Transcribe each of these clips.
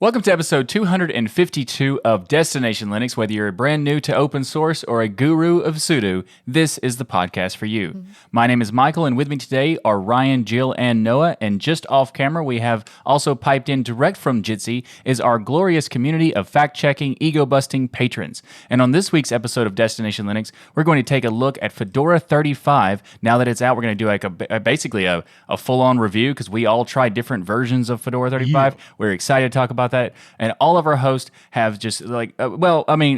Welcome to episode 252 of Destination Linux. Whether you're brand new to open source or a guru of sudo, this is the podcast for you. My name is Michael, and with me today are Ryan, Jill, and Noah. And just off camera, we have also piped in direct from Jitsi is our glorious community of fact-checking, ego-busting patrons. And on this week's episode of Destination Linux, we're going to take a look at Fedora 35. Now that it's out, we're going to do basically a full-on review because we all tried different versions of Fedora 35. We're excited to talk about that. And all of our hosts have just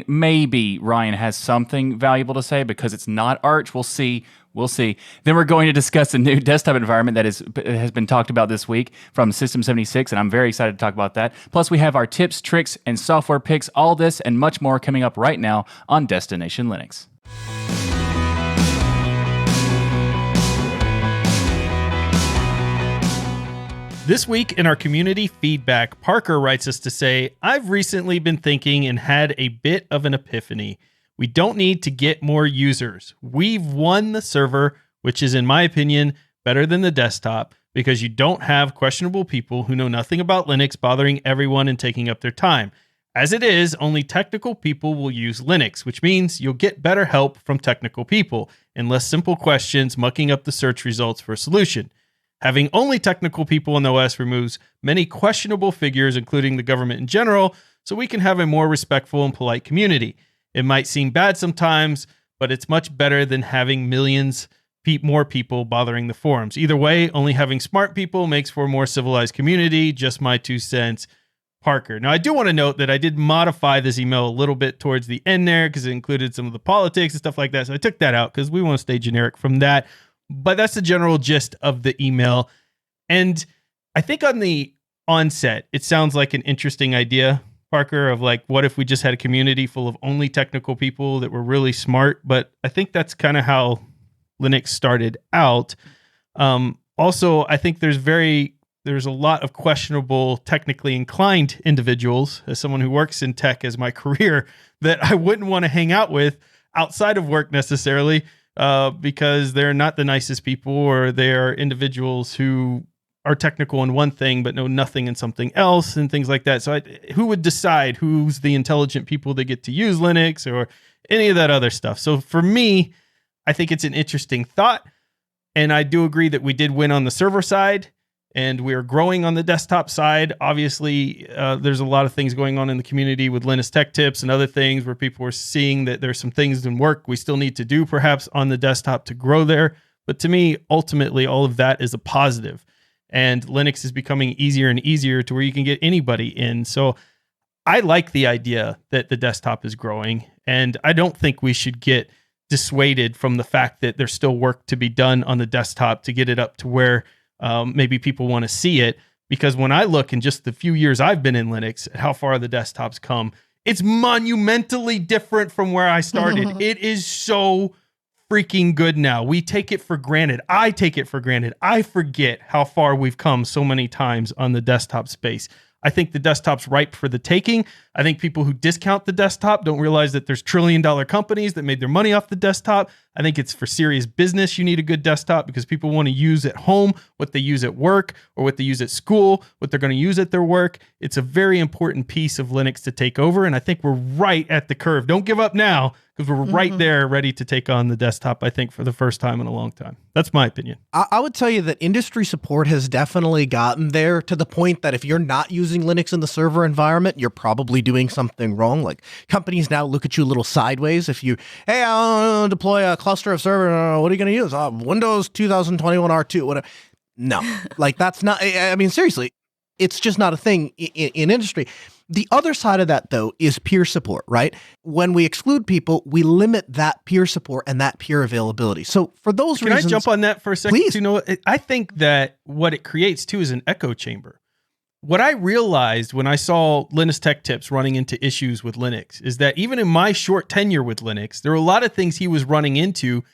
maybe Ryan has something valuable to say because it's not Arch. We'll see. Then we're going to discuss a new desktop environment that has been talked about this week from System 76, and I'm very excited to talk about that. Plus, we have our tips, tricks, and software picks, all this and much more coming up right now on Destination Linux. This week in our community feedback, Parker writes us to say, I've recently been thinking and had a bit of an epiphany. We don't need to get more users. We've won the server, which is, in my opinion, better than the desktop because you don't have questionable people who know nothing about Linux bothering everyone and taking up their time. As it is, only technical people will use Linux, which means you'll get better help from technical people and less simple questions mucking up the search results for a solution. Having only technical people in the OS removes many questionable figures, including the government in general, so we can have a more respectful and polite community. It might seem bad sometimes, but it's much better than having millions more people bothering the forums. Either way, only having smart people makes for a more civilized community. Just my 2 cents, Parker. Now, I do want to note that I did modify this email a little bit towards the end there because it included some of the politics and stuff like that, so I took that out because we want to stay generic from that. But that's the general gist of the email. And I think on the onset, it sounds like an interesting idea, Parker, of like, what if we just had a community full of only technical people that were really smart? But I think that's kind of how Linux started out. Also, I think there's a lot of questionable, technically inclined individuals, as someone who works in tech as my career, that I wouldn't want to hang out with outside of work necessarily. Because they're not the nicest people, or they're individuals who are technical in one thing but know nothing in something else and things like that. So who would decide who's the intelligent people that get to use Linux or any of that other stuff? So for me, I think it's an interesting thought. And I do agree that we did win on the server side and we are growing on the desktop side. Obviously, there's a lot of things going on in the community with Linux Tech Tips and other things where people are seeing that there's some things in work we still need to do perhaps on the desktop to grow there. But to me, ultimately, all of that is a positive. And Linux is becoming easier and easier to where you can get anybody in. So I like the idea that the desktop is growing. And I don't think we should get dissuaded from the fact that there's still work to be done on the desktop to get it up to where maybe people want to see it, because when I look in just the few years I've been in Linux at how far the desktop's come, it's monumentally different from where I started. It is so freaking good now. We take it for granted. I take it for granted. I forget how far we've come so many times on the desktop space. I think the desktop's ripe for the taking. I think people who discount the desktop don't realize that there's trillion-dollar companies that made their money off the desktop. I think it's for serious business. You need a good desktop because people want to use at home what they use at work or what they use at school, what they're going to use at their work. It's a very important piece of Linux to take over, and I think we're right at the curve. Don't give up now, because we're right there ready to take on the desktop, I think, for the first time in a long time. That's my opinion. I would tell you that industry support has definitely gotten there to the point that if you're not using Linux in the server environment, you're probably doing something wrong. Like, companies now look at you a little sideways. If you, hey, I want to deploy a cluster of server, what are you going to use? Windows 2021 R2, whatever. No, like, that's not, I mean, seriously, it's just not a thing in industry. The other side of that, though, is peer support, right? When we exclude people, we limit that peer support and that peer availability. So for those reasons... Can I jump on that for a second? Please. You know, I think that what it creates, too, is an echo chamber. What I realized when I saw Linux Tech Tips running into issues with Linux is that even in my short tenure with Linux, there were a lot of things he was running into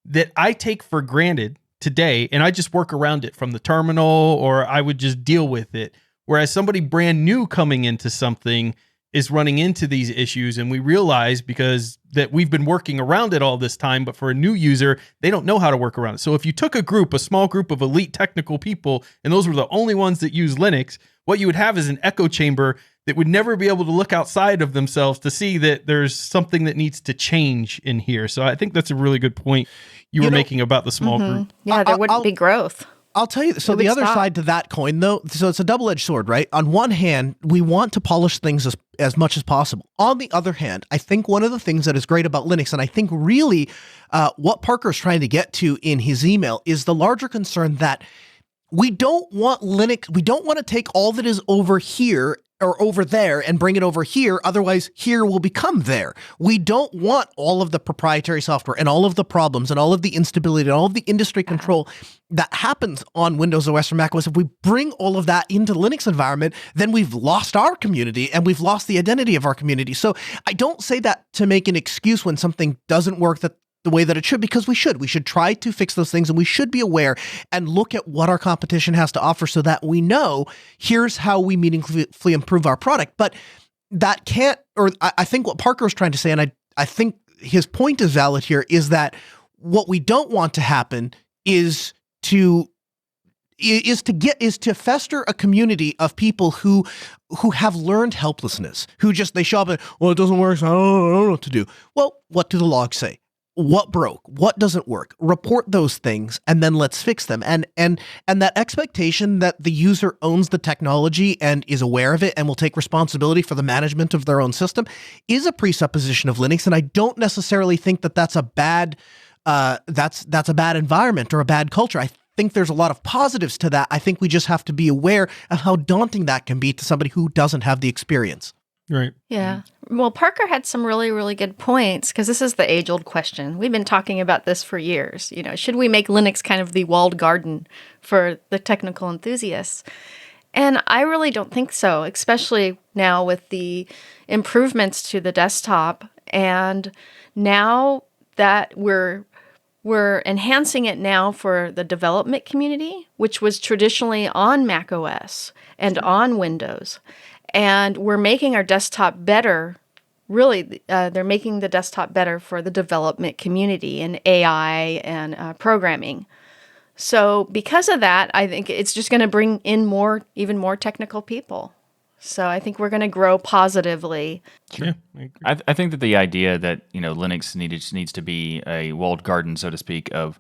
that I take for granted today, and I just work around it from the terminal, or I would just deal with it. Whereas somebody brand new coming into something is running into these issues, and we realize because that we've been working around it all this time, but for a new user, they don't know how to work around it. So if you took a small group of elite technical people, and those were the only ones that use Linux, what you would have is an echo chamber that would never be able to look outside of themselves to see that there's something that needs to change in here. So I think that's a really good point you were making about the small group. Yeah, there wouldn't be growth. I'll tell you, so the other side to that coin, though, so it's a double-edged sword, right? On one hand, we want to polish things as much as possible. On the other hand, I think one of the things that is great about Linux, and I think really what Parker's trying to get to in his email, is the larger concern that we don't want Linux, we don't want to take all that is over here or over there and bring it over here. Otherwise, here will become there. We don't want all of the proprietary software and all of the problems and all of the instability and all of the industry control that happens on Windows OS or macOS. If we bring all of that into the Linux environment, then we've lost our community and we've lost the identity of our community. So I don't say that to make an excuse when something doesn't work the way that it should, because we should try to fix those things, and we should be aware and look at what our competition has to offer so that we know here's how we meaningfully improve our product. But that can't, or I think what Parker is trying to say, and I think his point is valid here, is that what we don't want to happen is to fester a community of people who have learned helplessness, who just, they show up and, well, it doesn't work, so I don't know what to do. Well, what do the logs say? What broke? What doesn't work? Report those things, and then let's fix them. And that expectation that the user owns the technology and is aware of it and will take responsibility for the management of their own system is a presupposition of Linux. And I don't necessarily think that that's a bad that's a bad environment or a bad culture. I think there's a lot of positives to that. I think we just have to be aware of how daunting that can be to somebody who doesn't have the experience. Right. Yeah. Well, Parker had some really, really good points, because this is the age-old question. We've been talking about this for years. You know, should we make Linux kind of the walled garden for the technical enthusiasts? And I really don't think so, especially now with the improvements to the desktop. And now that we're enhancing it now for the development community, which was traditionally on Mac OS and on Windows. And we're making our desktop better. Really, they're making the desktop better for the development community and AI and programming. So because of that, I think it's just going to bring in even more technical people. So I think we're going to grow positively. Yeah, I think that the idea that Linux needs to be a walled garden, so to speak, of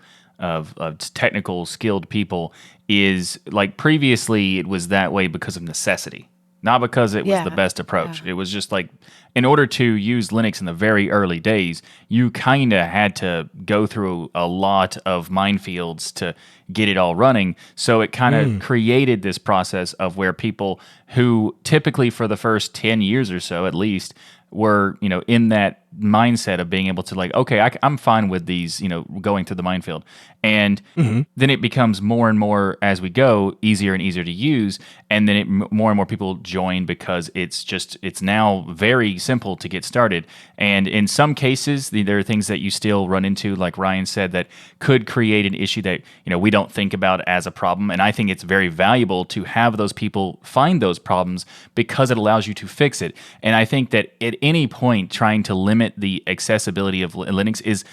technical skilled people is like previously it was that way because of necessity. Not because it was the best approach. Yeah. It was just like, in order to use Linux in the very early days, you kind of had to go through a lot of minefields to get it all running. So it kind of created this process of where people who typically for the first 10 years or so at least were, in that mindset of being able to like, okay, I'm fine with these, going through the minefield. And then it becomes more and more as we go, easier and easier to use. And then more and more people join because it's now very simple to get started. And in some cases, there are things that you still run into, like Ryan said, that could create an issue that, we don't think about as a problem. And I think it's very valuable to have those people find those problems because it allows you to fix it. And I think that at any point trying to limit the accessibility of Linux is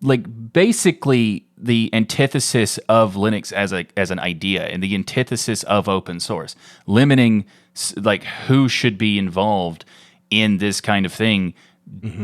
like basically the antithesis of Linux as an idea and the antithesis of open source. Limiting like who should be involved in this kind of thing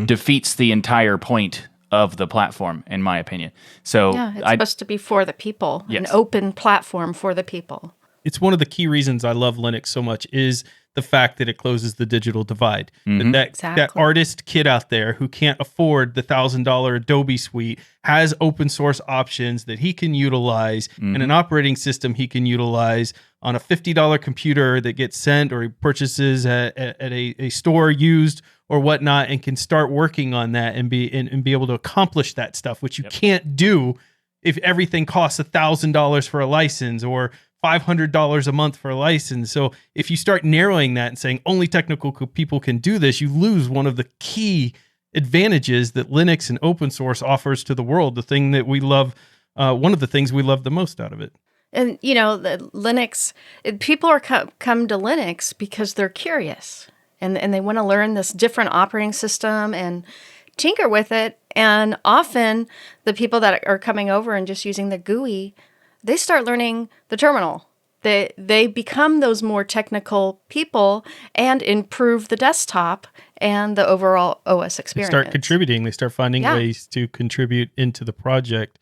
defeats the entire point of the platform, in my opinion. So it's supposed to be for the people, an open platform for the people. It's one of the key reasons I love Linux so much is the fact that it closes the digital divide. That artist kid out there who can't afford the $1,000 Adobe suite has open source options that he can utilize and an operating system he can utilize on a $50 computer that gets sent or he purchases at a store used or whatnot, and can start working on that and be able to accomplish that stuff, which you can't do if everything costs $1,000 for a license or $500 a month for a license. So if you start narrowing that and saying only technical people can do this, you lose one of the key advantages that Linux and open source offers to the world, the thing that we love, one of the things we love the most out of it. And, the Linux, people are come to Linux because they're curious. and they want to learn this different operating system and tinker with it. And often the people that are coming over and just using the GUI, they start learning the terminal. They become those more technical people and improve the desktop and the overall OS experience. They start contributing. They start finding ways to contribute into the project.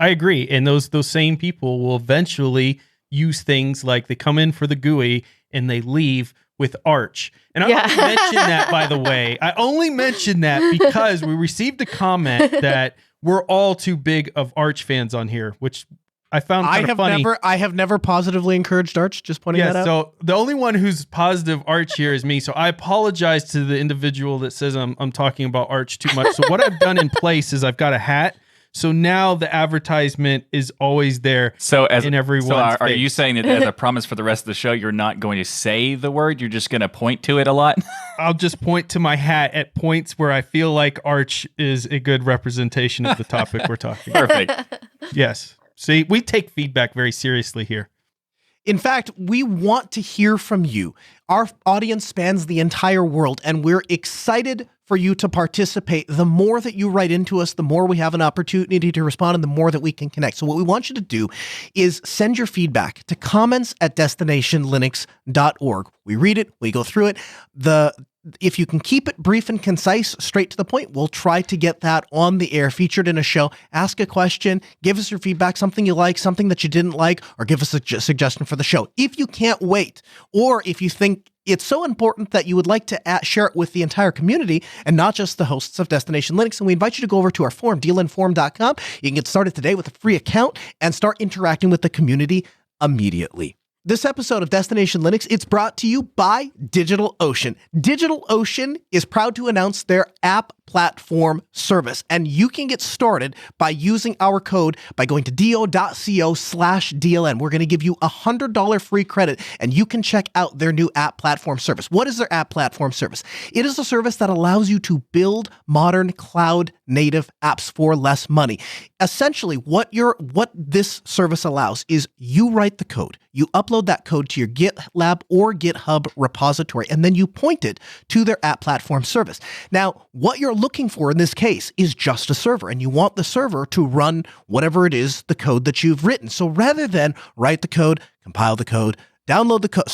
I agree. And those same people will eventually use things like they come in for the GUI and they leave with Arch. And I only mention that, by the way. I only mention that because we received a comment that we're all too big of Arch fans on here, which I found kind of funny. I have never positively encouraged Arch, just pointing that out. So the only one who's positive Arch here is me. So I apologize to the individual that says I'm talking about Arch too much. So what I've done in place is I've got a hat. So now the advertisement is always there in everyone's face. Are you saying that as a promise for the rest of the show, you're not going to say the word? You're just going to point to it a lot? I'll just point to my hat at points where I feel like Arch is a good representation of the topic we're talking about. Perfect. Yes. See, we take feedback very seriously here. In fact, we want to hear from you. Our audience spans the entire world, and we're excited for you to participate. The more that you write into us, the more we have an opportunity to respond, and the more that we can connect. So what we want you to do is send your feedback to comments@destinationlinux.org. We read it, we go through it. If you can keep it brief and concise, straight to the point, we'll try to get that on the air, featured in a show. Ask a question, give us your feedback, something you like, something that you didn't like, or give us a suggestion for the show. If you can't wait, or if you think it's so important that you would like to share it with the entire community and not just the hosts of Destination Linux, and we invite you to go over to our forum, dlnforum.com. You can get started today with a free account and start interacting with the community immediately. This episode of Destination Linux, it's brought to you by DigitalOcean. DigitalOcean is proud to announce their app platform service, and you can get started by using our code by going to do.co/DLN. We're going to give you $100 free credit, and you can check out their new app platform service. What is their app platform service? It is a service that allows you to build modern cloud native apps for less money. Essentially, what this service allows is you write the code, you upload that code to your GitLab or GitHub repository, and then you point it to their app platform service. Now, what you're looking for in this case is just a server, and you want the server to run whatever it is, the code that you've written. So rather than write the code, compile the code, download the code,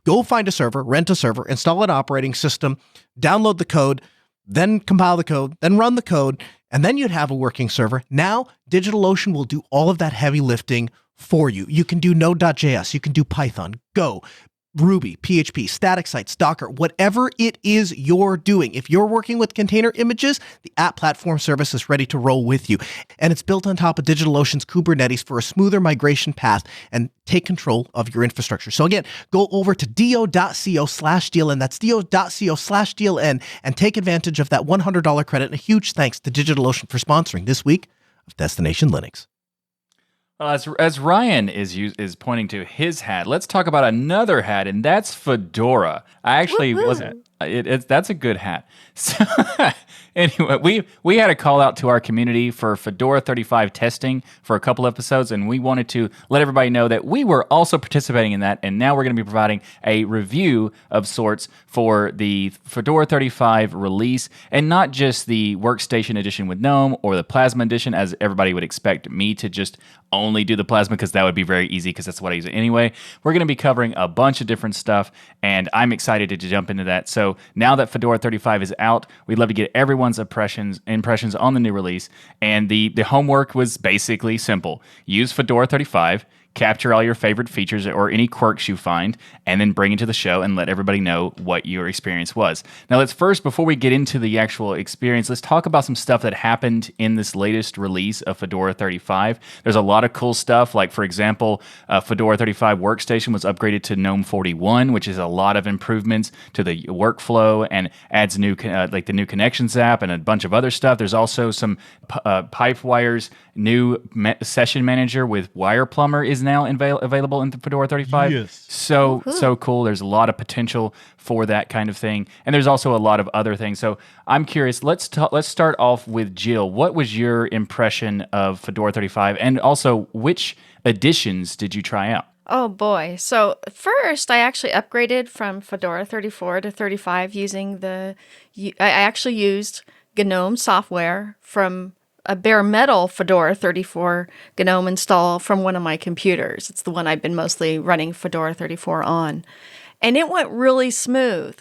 go find a server, rent a server, install an operating system, download the code, then compile the code, then run the code, and then you'd have a working server. Now, DigitalOcean will do all of that heavy lifting for you. You can do Node.js, you can do Python, Go, Ruby, PHP, static sites, Docker, whatever it is you're doing. If you're working with container images, the app platform service is ready to roll with you. And it's built on top of DigitalOcean's Kubernetes for a smoother migration path and take control of your infrastructure. So again, go over to do.co/DLN. That's do.co/DLN and take advantage of that $100 credit. And a huge thanks to DigitalOcean for sponsoring this week of Destination Linux. Well, as Ryan is pointing to his hat, let's talk about another hat, and that's Fedora. I actually wasn't. That's a good hat. So anyway, we had a call out to our community for Fedora 35 testing for a couple episodes, and we wanted to let everybody know that we were also participating in that, and now we're going to be providing a review of sorts for the Fedora 35 release, and not just the Workstation Edition with GNOME or the Plasma Edition, as everybody would expect me to just only do the Plasma, because that would be very easy, because that's what I use anyway. We're going to be covering a bunch of different stuff, and I'm excited to jump into that. So now that Fedora 35 is out, we'd love to get everyone's impressions on the new release. And the homework was basically simple. Use Fedora 35, capture all your favorite features or any quirks you find, and then bring it to the show and let everybody know what your experience was. Now, let's first, before we get into the actual experience, let's talk about some stuff that happened in this latest release of Fedora 35. There's a lot of cool stuff, like, for example, Fedora 35 Workstation was upgraded to GNOME 41, which is a lot of improvements to the workflow and adds new, like the new Connections app and a bunch of other stuff. There's also some Pipewire's new session manager with Wire Plumber is now available in the Fedora 35. Yes. So cool. There's a lot of potential for that kind of thing. And there's also a lot of other things. So I'm curious, let's start off with Jill. What was your impression of Fedora 35? And also, which editions did you try out? Oh boy. So first, I actually upgraded from Fedora 34 to 35 using I actually used GNOME software from a bare metal Fedora 34 GNOME install from one of my computers. It's the one I've been mostly running Fedora 34 on. And it went really smooth.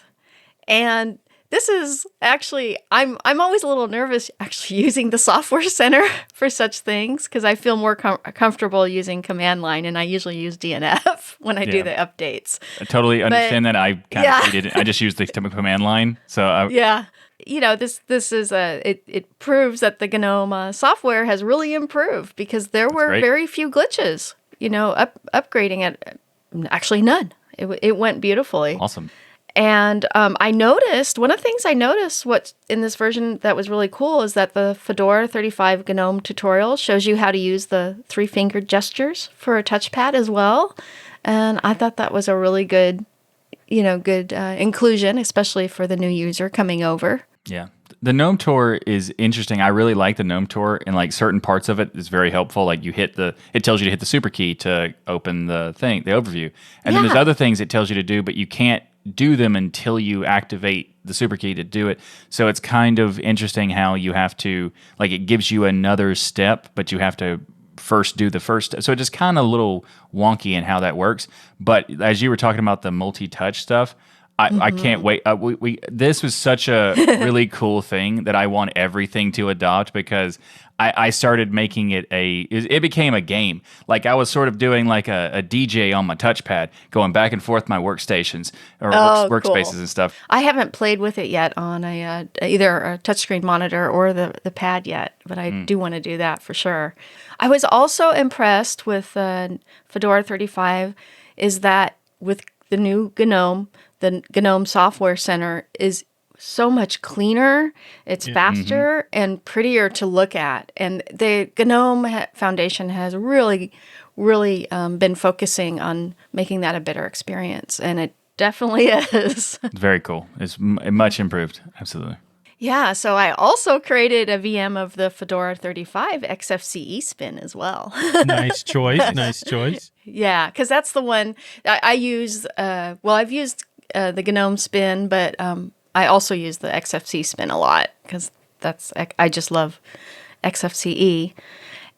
And this is actually, I'm always a little nervous actually using the software center for such things because I feel more comfortable using command line, and I usually use DNF when I do the updates. I totally understand that. I kind of hated it. I just used the command line. So yeah. This is it proves that the GNOME software has really improved because there were very few glitches. Upgrading it, actually none. It went beautifully. Awesome. And I noticed, one of the things I noticed what in this version that was really cool is that the Fedora 35 GNOME tutorial shows you how to use the 3-fingered gestures for a touchpad as well. And I thought that was a really good inclusion, especially for the new user coming over. Yeah. The GNOME tour is interesting. I really like the GNOME tour, and like certain parts of it is very helpful. Like it tells you to hit the super key to open the overview. And then there's other things it tells you to do, but you can't do them until you activate the super key to do it. So it's kind of interesting how you have to, like, it gives you another step, but you have to first do the first step. So it's just kind of a little wonky in how that works. But as you were talking about the multi-touch stuff, I can't wait. This was such a really cool thing that I want everything to adopt because I started making it became a game. Like I was sort of doing like a DJ on my touchpad, going back and forth my workstations or workspaces cool. and stuff. I haven't played with it yet on either a touchscreen monitor or the pad yet, but I do want to do that for sure. I was also impressed with Fedora 35 is that with the new GNOME, the GNOME Software Center is so much cleaner, it's faster and prettier to look at. And the GNOME Foundation has really, really been focusing on making that a better experience. And it definitely is. Very cool. It's much improved. Absolutely. Yeah, so I also created a VM of the Fedora 35 XFCE spin as well. Nice choice. Nice choice. Yeah, because that's the one I use. I've used the GNOME spin, but I also use the XFCE spin a lot because I just love XFCE.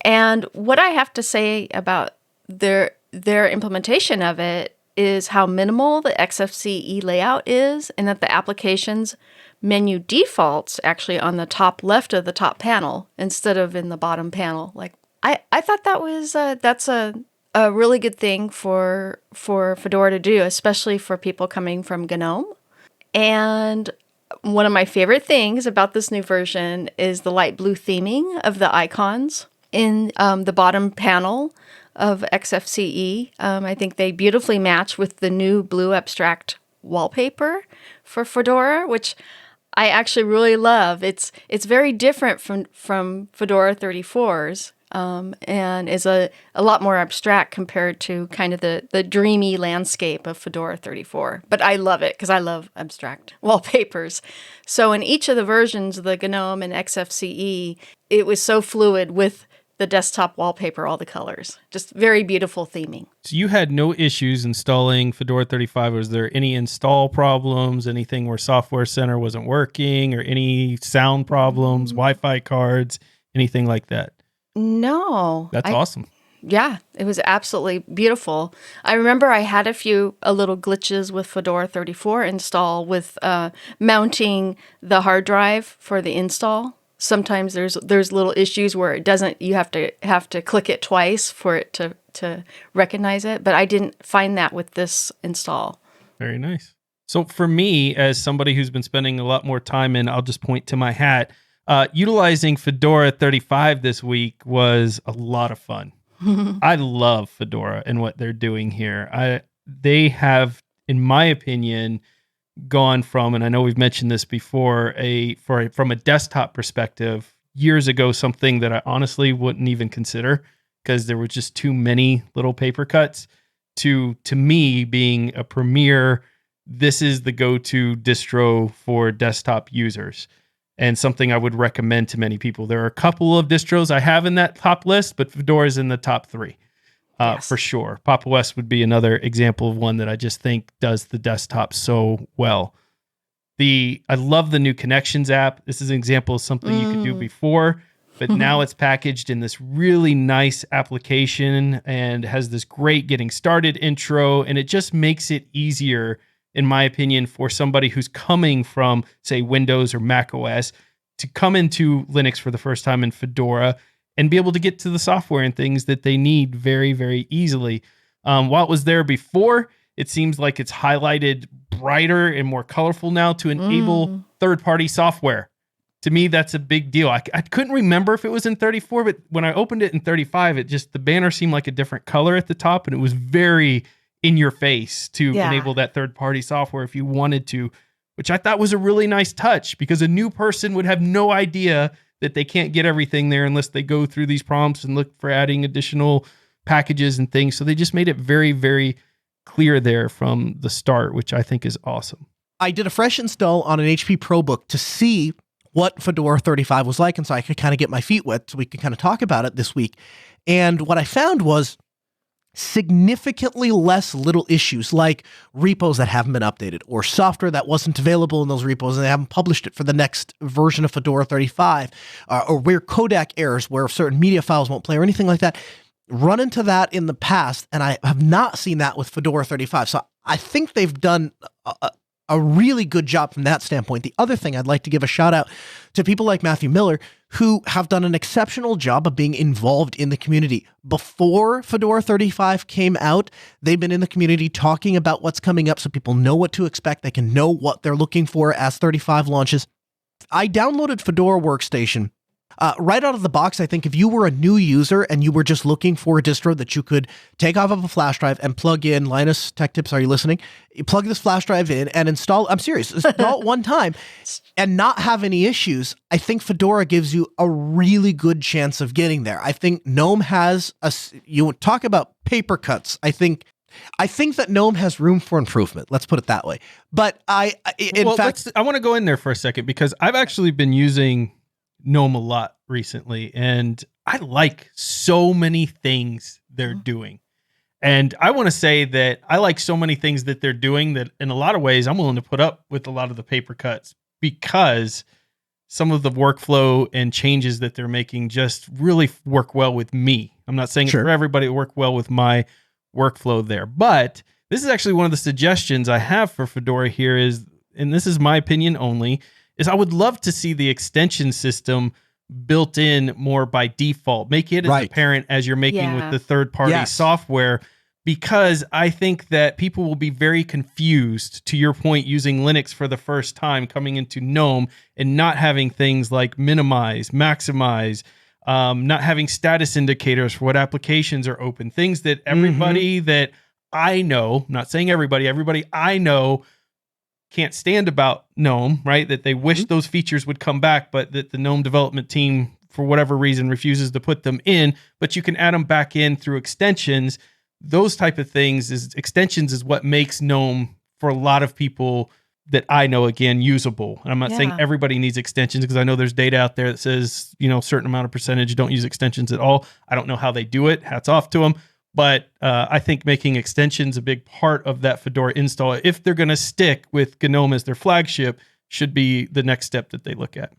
And what I have to say about their implementation of it is how minimal the XFCE layout is, and that the application's menu defaults actually on the top left of the top panel instead of in the bottom panel. Like I thought that's a really good thing for Fedora to do, especially for people coming from GNOME. And one of my favorite things about this new version is the light blue theming of the icons in the bottom panel of XFCE. I think they beautifully match with the new blue abstract wallpaper for Fedora, which I actually really love. It's very different from Fedora 34's. And is a lot more abstract compared to kind of the dreamy landscape of Fedora 34. But I love it because I love abstract wallpapers. So in each of the versions of the GNOME and XFCE, it was so fluid with the desktop wallpaper, all the colors. Just very beautiful theming. So you had no issues installing Fedora 35. Was there any install problems, anything where Software Center wasn't working, or any sound problems, Wi-Fi cards, anything like that? No. That's awesome. Yeah, it was absolutely beautiful. I remember I had a little glitches with Fedora 34 install with mounting the hard drive for the install. Sometimes there's little issues where it doesn't. You have to click it twice for it to recognize it. But I didn't find that with this install. Very nice. So for me, as somebody who's been spending a lot more time in, I'll just point to my hat. Utilizing Fedora 35 this week was a lot of fun. I love Fedora and what they're doing here. They have, in my opinion, gone from, and I know we've mentioned this before, from a desktop perspective, years ago, something that I honestly wouldn't even consider because there were just too many little paper cuts, to me being a premier, this is the go-to distro for desktop users. And something I would recommend to many people. There are a couple of distros I have in that top list, but Fedora is in the top 3. Yes. for sure. Papa West would be another example of one that I just think does the desktop so well. I love the new Connections app. This is an example of something you could do before, but now it's packaged in this really nice application and has this great getting started intro, and it just makes it easier, in my opinion, for somebody who's coming from, say, Windows or Mac OS to come into Linux for the first time in Fedora and be able to get to the software and things that they need very, very easily. While it was there before, it seems like it's highlighted brighter and more colorful now to enable third-party software. To me, that's a big deal. I couldn't remember if it was in 34, but when I opened it in 35, the banner seemed like a different color at the top, and it was very in your face to enable that third-party software if you wanted to, which I thought was a really nice touch, because a new person would have no idea that they can't get everything there unless they go through these prompts and look for adding additional packages and things. So they just made it very, very clear there from the start, which I think is awesome. I did a fresh install on an HP ProBook to see what Fedora 35 was like, and so I could kind of get my feet wet so we could kind of talk about it this week. And what I found was significantly less little issues like repos that haven't been updated or software that wasn't available in those repos and they haven't published it for the next version of Fedora 35, or weird codec errors where certain media files won't play or anything like that. Run into that in the past, and I have not seen that with Fedora 35. So I think they've done a really good job from that standpoint. The other thing I'd like to give a shout out to people like Matthew Miller, who have done an exceptional job of being involved in the community. Before Fedora 35 came out, they've been in the community talking about what's coming up so people know what to expect. They can know what they're looking for as 35 launches. I downloaded Fedora Workstation. Right out of the box, I think if you were a new user and you were just looking for a distro that you could take off of a flash drive and plug in, Linus Tech Tips, are you listening? You plug this flash drive in and install, I'm serious, install it one time and not have any issues. I think Fedora gives you a really good chance of getting there. I think GNOME has, you talk about paper cuts, I think that GNOME has room for improvement. Let's put it that way. But I want to go in there for a second, because I've actually been using GNOME a lot recently, and I like so many things they're doing. And I want to say that I like so many things that they're doing that in a lot of ways I'm willing to put up with a lot of the paper cuts, because some of the workflow and changes that they're making just really work well with me. I'm not saying it's for everybody to work well with my workflow there, but this is actually one of the suggestions I have for Fedora here is, and this is my opinion only, is I would love to see the extension system built in more by default. Make it as apparent as you're making with the third-party software, because I think that people will be very confused, to your point, using Linux for the first time, coming into GNOME and not having things like minimize, maximize, not having status indicators for what applications are open, things that everybody that I know, not saying everybody I know can't stand about GNOME, right? That they wish those features would come back, but that the GNOME development team, for whatever reason, refuses to put them in, but you can add them back in through extensions. Those type of things extensions is what makes GNOME, for a lot of people that I know, again, usable. And I'm not saying everybody needs extensions, because I know there's data out there that says, a certain amount of percentage don't use extensions at all. I don't know how they do it. Hats off to them. But I think making extensions a big part of that Fedora install, if they're going to stick with GNOME as their flagship, should be the next step that they look at.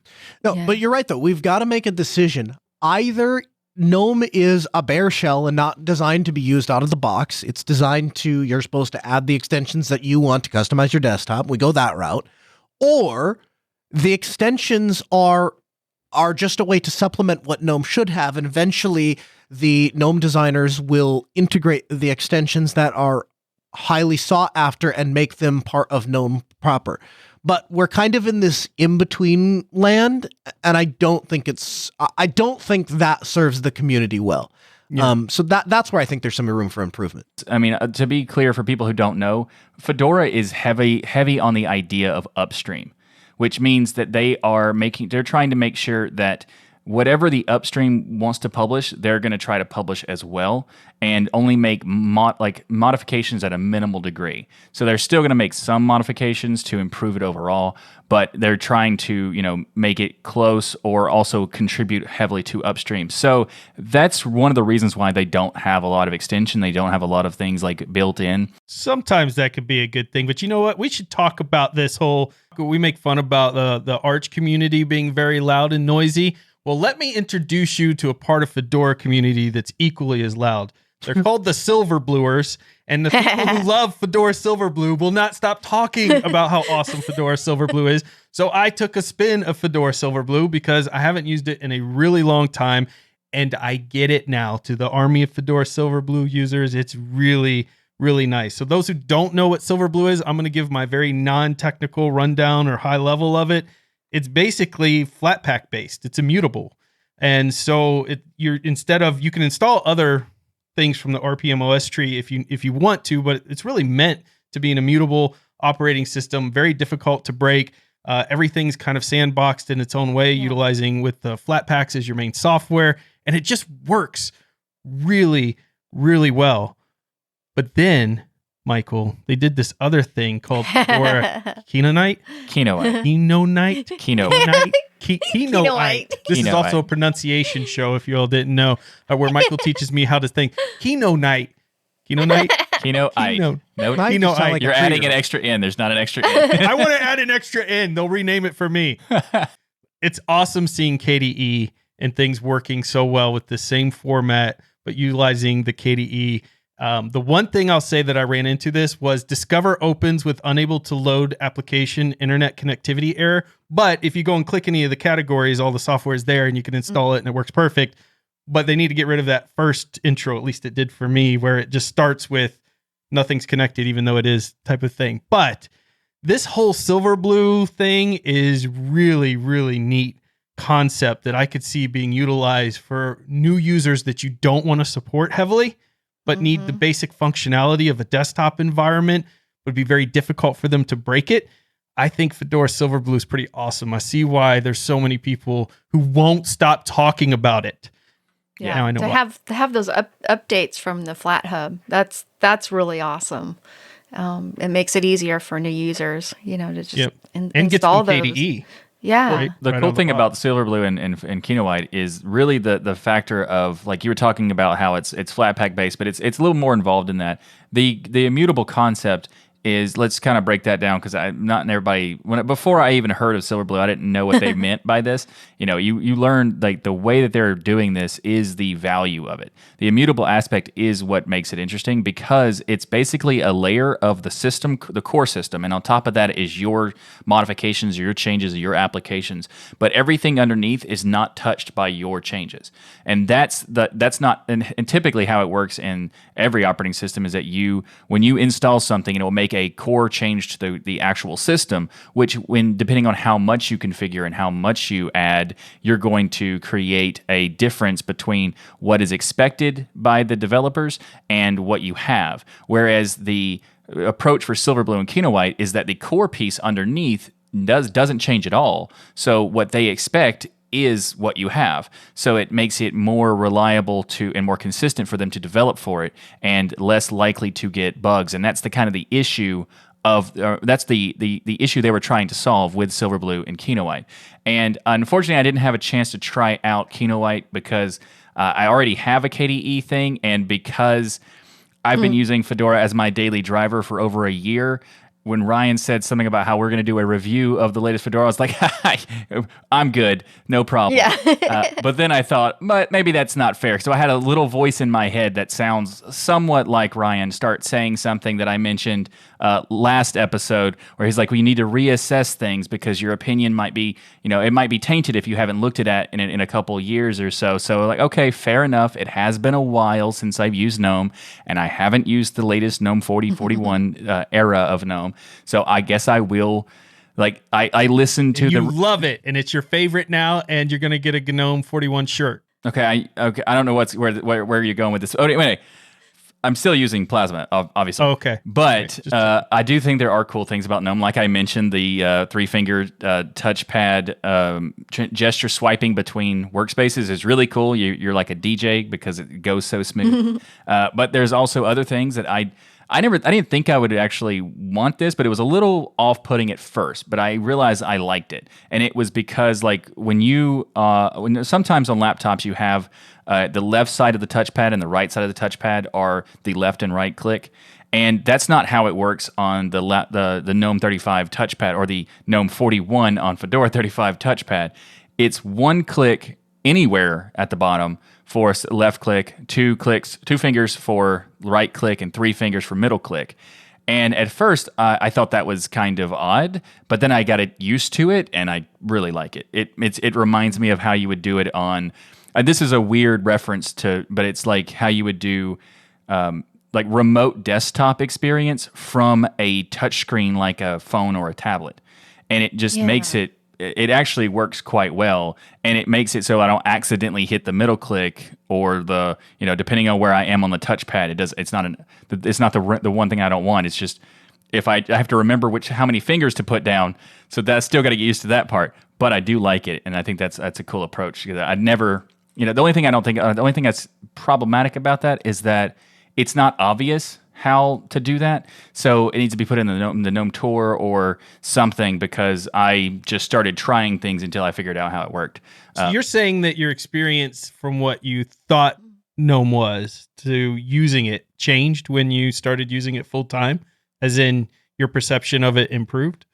No, but you're right, though. We've got to make a decision. Either GNOME is a bare shell and not designed to be used out of the box. It's designed to, you're supposed to add the extensions that you want to customize your desktop. We go that route. Or the extensions are just a way to supplement what GNOME should have, and eventually the GNOME designers will integrate the extensions that are highly sought after and make them part of GNOME proper. But we're kind of in this in-between land, and I don't think that serves the community well. Yeah. So that's where I think there's some room for improvement. I mean, to be clear for people who don't know, Fedora is heavy on the idea of upstream, which means that they're trying to make sure that whatever the upstream wants to publish, they're going to try to publish as well, and only make modifications at a minimal degree. So they're still going to make some modifications to improve it overall, but they're trying to, make it close or also contribute heavily to upstream. So that's one of the reasons why they don't have a lot of extension. They don't have a lot of things like built in. Sometimes that could be a good thing, but you know what? We should talk about this whole. We make fun about the Arch community being very loud and noisy. Well, let me introduce you to a part of Fedora community that's equally as loud. They're called the Silverbluers, and the people who love Fedora Silverblue will not stop talking about how awesome Fedora Silverblue is. So I took a spin of Fedora Silverblue because I haven't used it in a really long time, and I get it now. To the army of Fedora Silverblue users, it's really, really nice. So those who don't know what Silverblue is, I'm going to give my very non-technical rundown or high level of it. It's basically Flatpak based. It's immutable. And so you can install other things from the RPM OS tree if you want to, but it's really meant to be an immutable operating system, very difficult to break. Everything's kind of sandboxed in its own way, utilizing with the Flatpaks as your main software, and it just works really, really well. But then, Michael, they did this other thing called Fedora Kinoite. This is also a pronunciation show, if you all didn't know, where Michael teaches me how to think. Kinoite. Kinoite. You're adding an extra N. There's not an extra N. I want to add an extra N. They'll rename it for me. It's awesome seeing KDE and things working so well with the same format, but utilizing the KDE. The one thing I'll say that I ran into this was Discover opens with unable to load application internet connectivity error. But if you go and click any of the categories, all the software is there and you can install it and it works perfect. But they need to get rid of that first intro, at least it did for me, where it just starts with nothing's connected, even though it is type of thing. But this whole Silverblue thing is really, really neat concept that I could see being utilized for new users that you don't want to support heavily, but need the basic functionality of a desktop environment. Would be very difficult for them to break it. I think Fedora Silverblue is pretty awesome. I see why there's so many people who won't stop talking about it. Yeah, now I know to have those updates from the FlatHub, that's really awesome. It makes it easier for new users, to just install those. KDE. Yeah. The cool thing about Silverblue and Kinoite is really the factor of, like you were talking about how it's Flatpak based, but it's a little more involved in that. The immutable concept is, let's kind of break that down, because before I even heard of Silverblue, I didn't know what they meant by this. You learn like the way that they're doing this is the value of it. The immutable aspect is what makes it interesting, because it's basically a layer of the system, the core system, and on top of that is your modifications, your changes, your applications. But everything underneath is not touched by your changes, and that's not. And typically, how it works in every operating system is that when you install something, it will make a core change to the actual system, which, depending on how much you configure and how much you add, you're going to create a difference between what is expected by the developers and what you have. Whereas the approach for Silverblue and Kinoite is that the core piece underneath doesn't change at all. So what they expect is what you have. So it makes it more reliable and more consistent for them to develop for it, and less likely to get bugs. And that's the kind of the issue that's the issue they were trying to solve with Silverblue and Kinoite. And unfortunately, I didn't have a chance to try out Kinoite because I already have a KDE thing, and because I've been using Fedora as my daily driver for over a year. When Ryan said something about how we're going to do a review of the latest Fedora, I was like, I'm good, no problem. Yeah. But then I thought, but maybe that's not fair. So I had a little voice in my head that sounds somewhat like Ryan start saying something that I mentioned last episode, where he's like, well, you need to reassess things because your opinion might be, it might be tainted if you haven't looked at it in a couple years or so. So like, okay, fair enough. It has been a while since I've used GNOME, and I haven't used the latest GNOME 4041 era of GNOME. So I guess I will, I listened to You love it, and it's your favorite now, and you're going to get a GNOME 41 shirt. Okay, I don't know where you're going with this. Oh, anyway, I'm still using Plasma, obviously. Oh, okay. But I do think there are cool things about GNOME. Like I mentioned, the three-finger touchpad gesture swiping between workspaces is really cool. You're like a DJ because it goes so smooth. But there's also other things that I didn't think I would actually want this, but it was a little off-putting at first. But I realized I liked it, and it was because like when sometimes on laptops you have the left side of the touchpad and the right side of the touchpad are the left and right click, and that's not how it works on the GNOME 35 touchpad or the GNOME 41 on Fedora 35 touchpad. It's one click anywhere at the bottom for left click, two fingers for right click, and three fingers for middle click. And at first, I thought that was kind of odd, but then I got used to it, and I really like it. It reminds me of how you would do it on. This is a weird reference but it's like how you would do like remote desktop experience from a touchscreen like a phone or a tablet, and it just makes it. It actually works quite well, and it makes it so I don't accidentally hit the middle click or depending on where I am on the touchpad. It's not the one thing I don't want. It's just if I have to remember how many fingers to put down, so that's still got to get used to that part. But I do like it, and I think that's a cool approach. I'd never, the only thing that's problematic about that is that it's not obvious how to do that. So it needs to be put in the GNOME Tour or something, because I just started trying things until I figured out how it worked. So you're saying that your experience from what you thought GNOME was to using it changed when you started using it full time, as in your perception of it improved?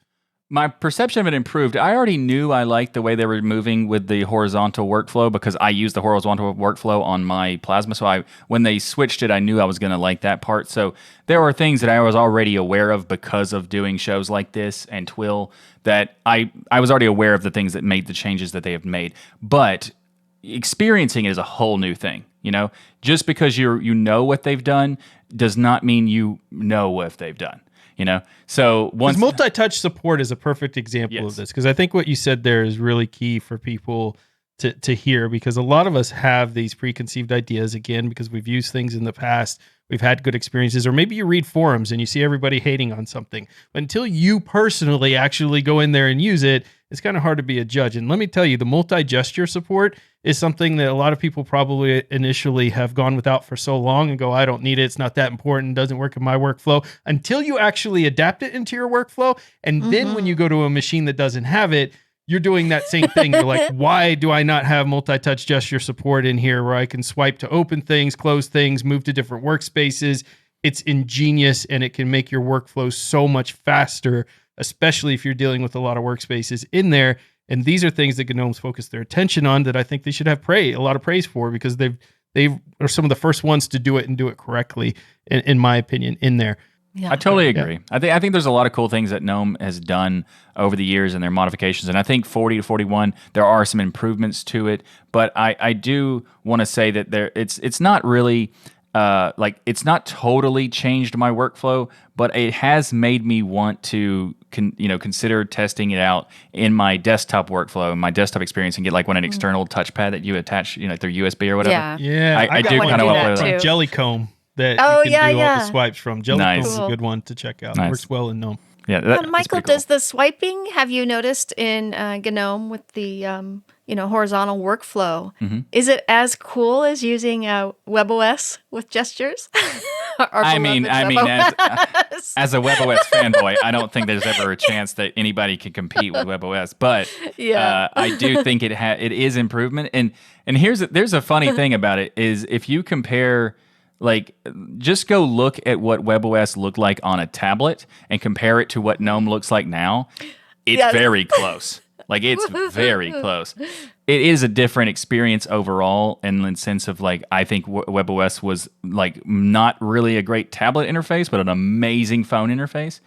My perception of it improved. I already knew I liked the way they were moving with the horizontal workflow because I use the horizontal workflow on my Plasma. So when they switched it, I knew I was going to like that part. So there were things that I was already aware of because of doing shows like this and Twill, that I was already aware of the things that made the changes that they have made. But experiencing it is a whole new thing. Just because you know what they've done does not mean you know what they've done. So once multi-touch support is a perfect example of this, because I think what you said there is really key for people to hear, because a lot of us have these preconceived ideas, again, because we've used things in the past, we've had good experiences, or maybe you read forums and you see everybody hating on something. But until you personally actually go in there and use it, it's kind of hard to be a judge. And let me tell you, the multi-gesture support is something that a lot of people probably initially have gone without for so long and go, I don't need it, it's not that important, doesn't work in my workflow, until you actually adapt it into your workflow. And then when you go to a machine that doesn't have it, you're doing that same thing. You're like, why do I not have multi-touch gesture support in here where I can swipe to open things, close things, move to different workspaces? It's ingenious, and it can make your workflow so much faster, especially if you're dealing with a lot of workspaces in there. And these are things that GNOME's focus their attention on that I think they should have a lot of praise for, because they are some of the first ones to do it and do it correctly, in my opinion, in there. Yeah. I totally agree. Yeah. I think there's a lot of cool things that GNOME has done over the years and their modifications. And I think 40 to 41, there are some improvements to it. But I do want to say that it's not really it's not totally changed my workflow, but it has made me want to consider testing it out in my desktop workflow, my desktop experience, and get like an external touchpad that you attach, through USB or whatever. Yeah. I do kind of want to Jellycomb that you can do all the swipes from. Jellycomb is a good one to check out. It works well in GNOME. Yeah, Michael, does the swiping, have you noticed in GNOME with the horizontal workflow? Mm-hmm. Is it as cool as using WebOS with gestures? I mean, as a WebOS fanboy, I don't think there's ever a chance that anybody can compete with WebOS. But I do think it is improvement. And there's a funny thing about it is if you compare. Just go look at what WebOS looked like on a tablet and compare it to what GNOME looks like now. It's very close. It's very close. It is a different experience overall in the sense of I think WebOS was not really a great tablet interface, but an amazing phone interface.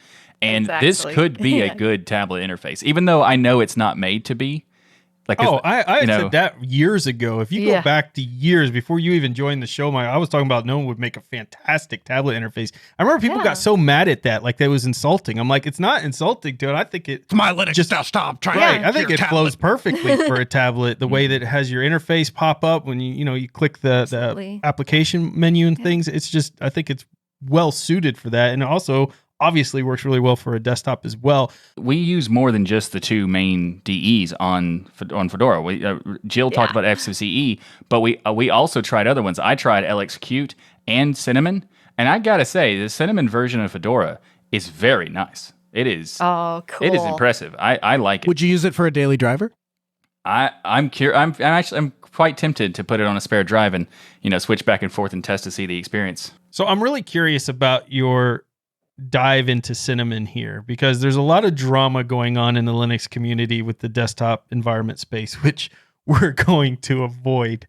And this could be a good tablet interface, even though I know it's not made to be. Like, I had said that years ago. If you go Yeah. back to years before you even joined the show, I was talking about GNOME would make a fantastic tablet interface. I remember people got so mad at that, like that was insulting. I'm like, it's not insulting to it. I think It's my Linux desktop. Try right. it. I think Your it tablet. flows perfectly for a tablet. The way that it has your interface pop up when you click the Absolutely. application menu and things. It's just, I think it's well suited for that, and also obviously works really well for a desktop as well. we use more than just the two main DEs on Fedora. Jill talked about XFCE, but we also tried other ones. I tried LXQt and Cinnamon, and I gotta say, the Cinnamon version of Fedora is very nice. It is. Oh, cool. It is impressive. I like it. Would you use it for a daily driver? I'm quite tempted to put it on a spare drive and switch back and forth and test to see the experience. So I'm really curious about your dive into Cinnamon here, because there's a lot of drama going on in the Linux community with the desktop environment space, which we're going to avoid.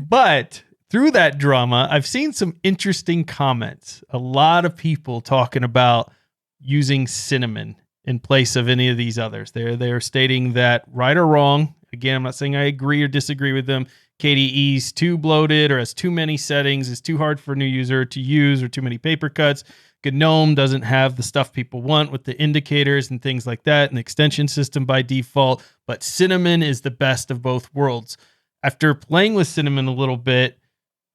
But through that drama, I've seen some interesting comments. A lot of people talking about using Cinnamon in place of any of these others. They're stating that, right or wrong, again, I'm not saying I agree or disagree with them, KDE's too bloated or has too many settings, is too hard for a new user to use, or too many paper cuts. GNOME doesn't have the stuff people want with the indicators and things like that, and the extension system by default, but Cinnamon is the best of both worlds. After playing with Cinnamon a little bit,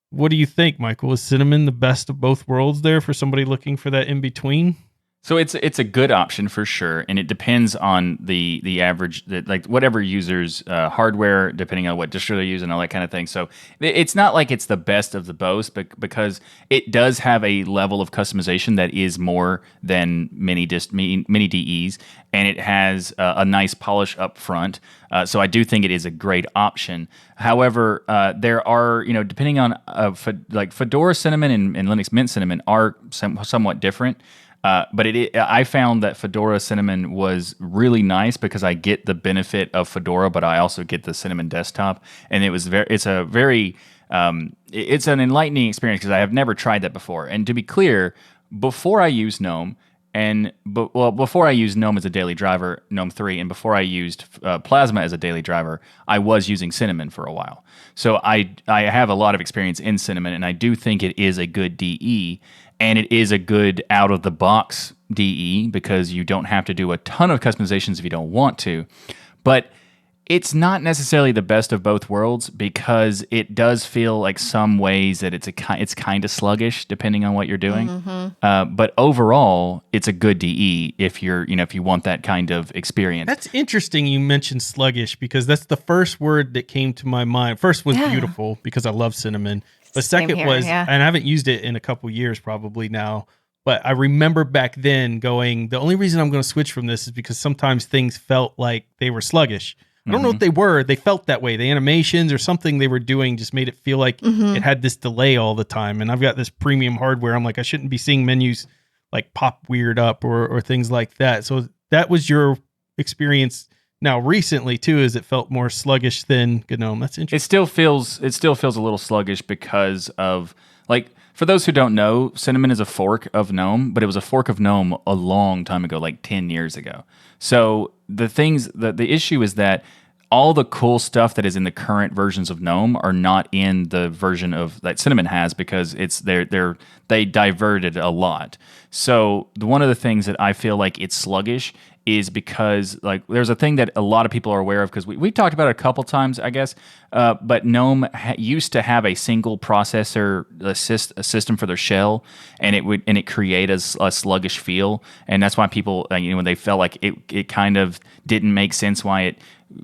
what do you think, Michael? Is Cinnamon the best of both worlds there for somebody looking for that in between? So it's a good option for sure, and it depends on the average, like whatever user's hardware, depending on what distro they're using, all that kind of thing. So it's not like it's the best of the both, but because it does have a level of customization that is more than many DEs, and it has a nice polish up front. So I do think it is a great option. However, there are, depending on like Fedora Cinnamon and Linux Mint Cinnamon are somewhat different. But I found that Fedora Cinnamon was really nice because I get the benefit of Fedora, but I also get the Cinnamon desktop, and it's an enlightening experience because I have never tried that before. And to be clear, before I used GNOME, before I used GNOME as a daily driver, GNOME 3, and before I used Plasma as a daily driver, I was using Cinnamon for a while. So I have a lot of experience in Cinnamon, and I do think it is a good DE. And it is a good out-of-the-box DE because you don't have to do a ton of customizations if you don't want to. But it's not necessarily the best of both worlds because it does feel like some ways that it's kind of sluggish depending on what you're doing. Mm-hmm. But overall, it's a good DE if if you want that kind of experience. That's interesting. You mentioned sluggish because that's the first word that came to my mind. First was beautiful because I love Cinnamon. The second was, and I haven't used it in a couple years probably now, but I remember back then going, the only reason I'm going to switch from this is because sometimes things felt like they were sluggish. I don't know what they were. They felt that way. The animations or something they were doing just made it feel like it had this delay all the time. And I've got this premium hardware. I'm like, I shouldn't be seeing menus like pop weird up or things like that. So that was your experience. Now, recently, too, is it felt more sluggish than GNOME. That's interesting. It still feels a little sluggish because of, like, for those who don't know, Cinnamon is a fork of GNOME, but it was a fork of GNOME a long time ago, like 10 years ago. So the issue is that all the cool stuff that is in the current versions of GNOME are not in the version of that Cinnamon has because they diverted a lot. So one of the things that I feel like it's sluggish is because, like, there's a thing that a lot of people are aware of because we talked about it a couple times, I guess. But GNOME used to have a single processor system for their shell, and it created a sluggish feel, and that's why people, when they felt like it kind of didn't make sense why it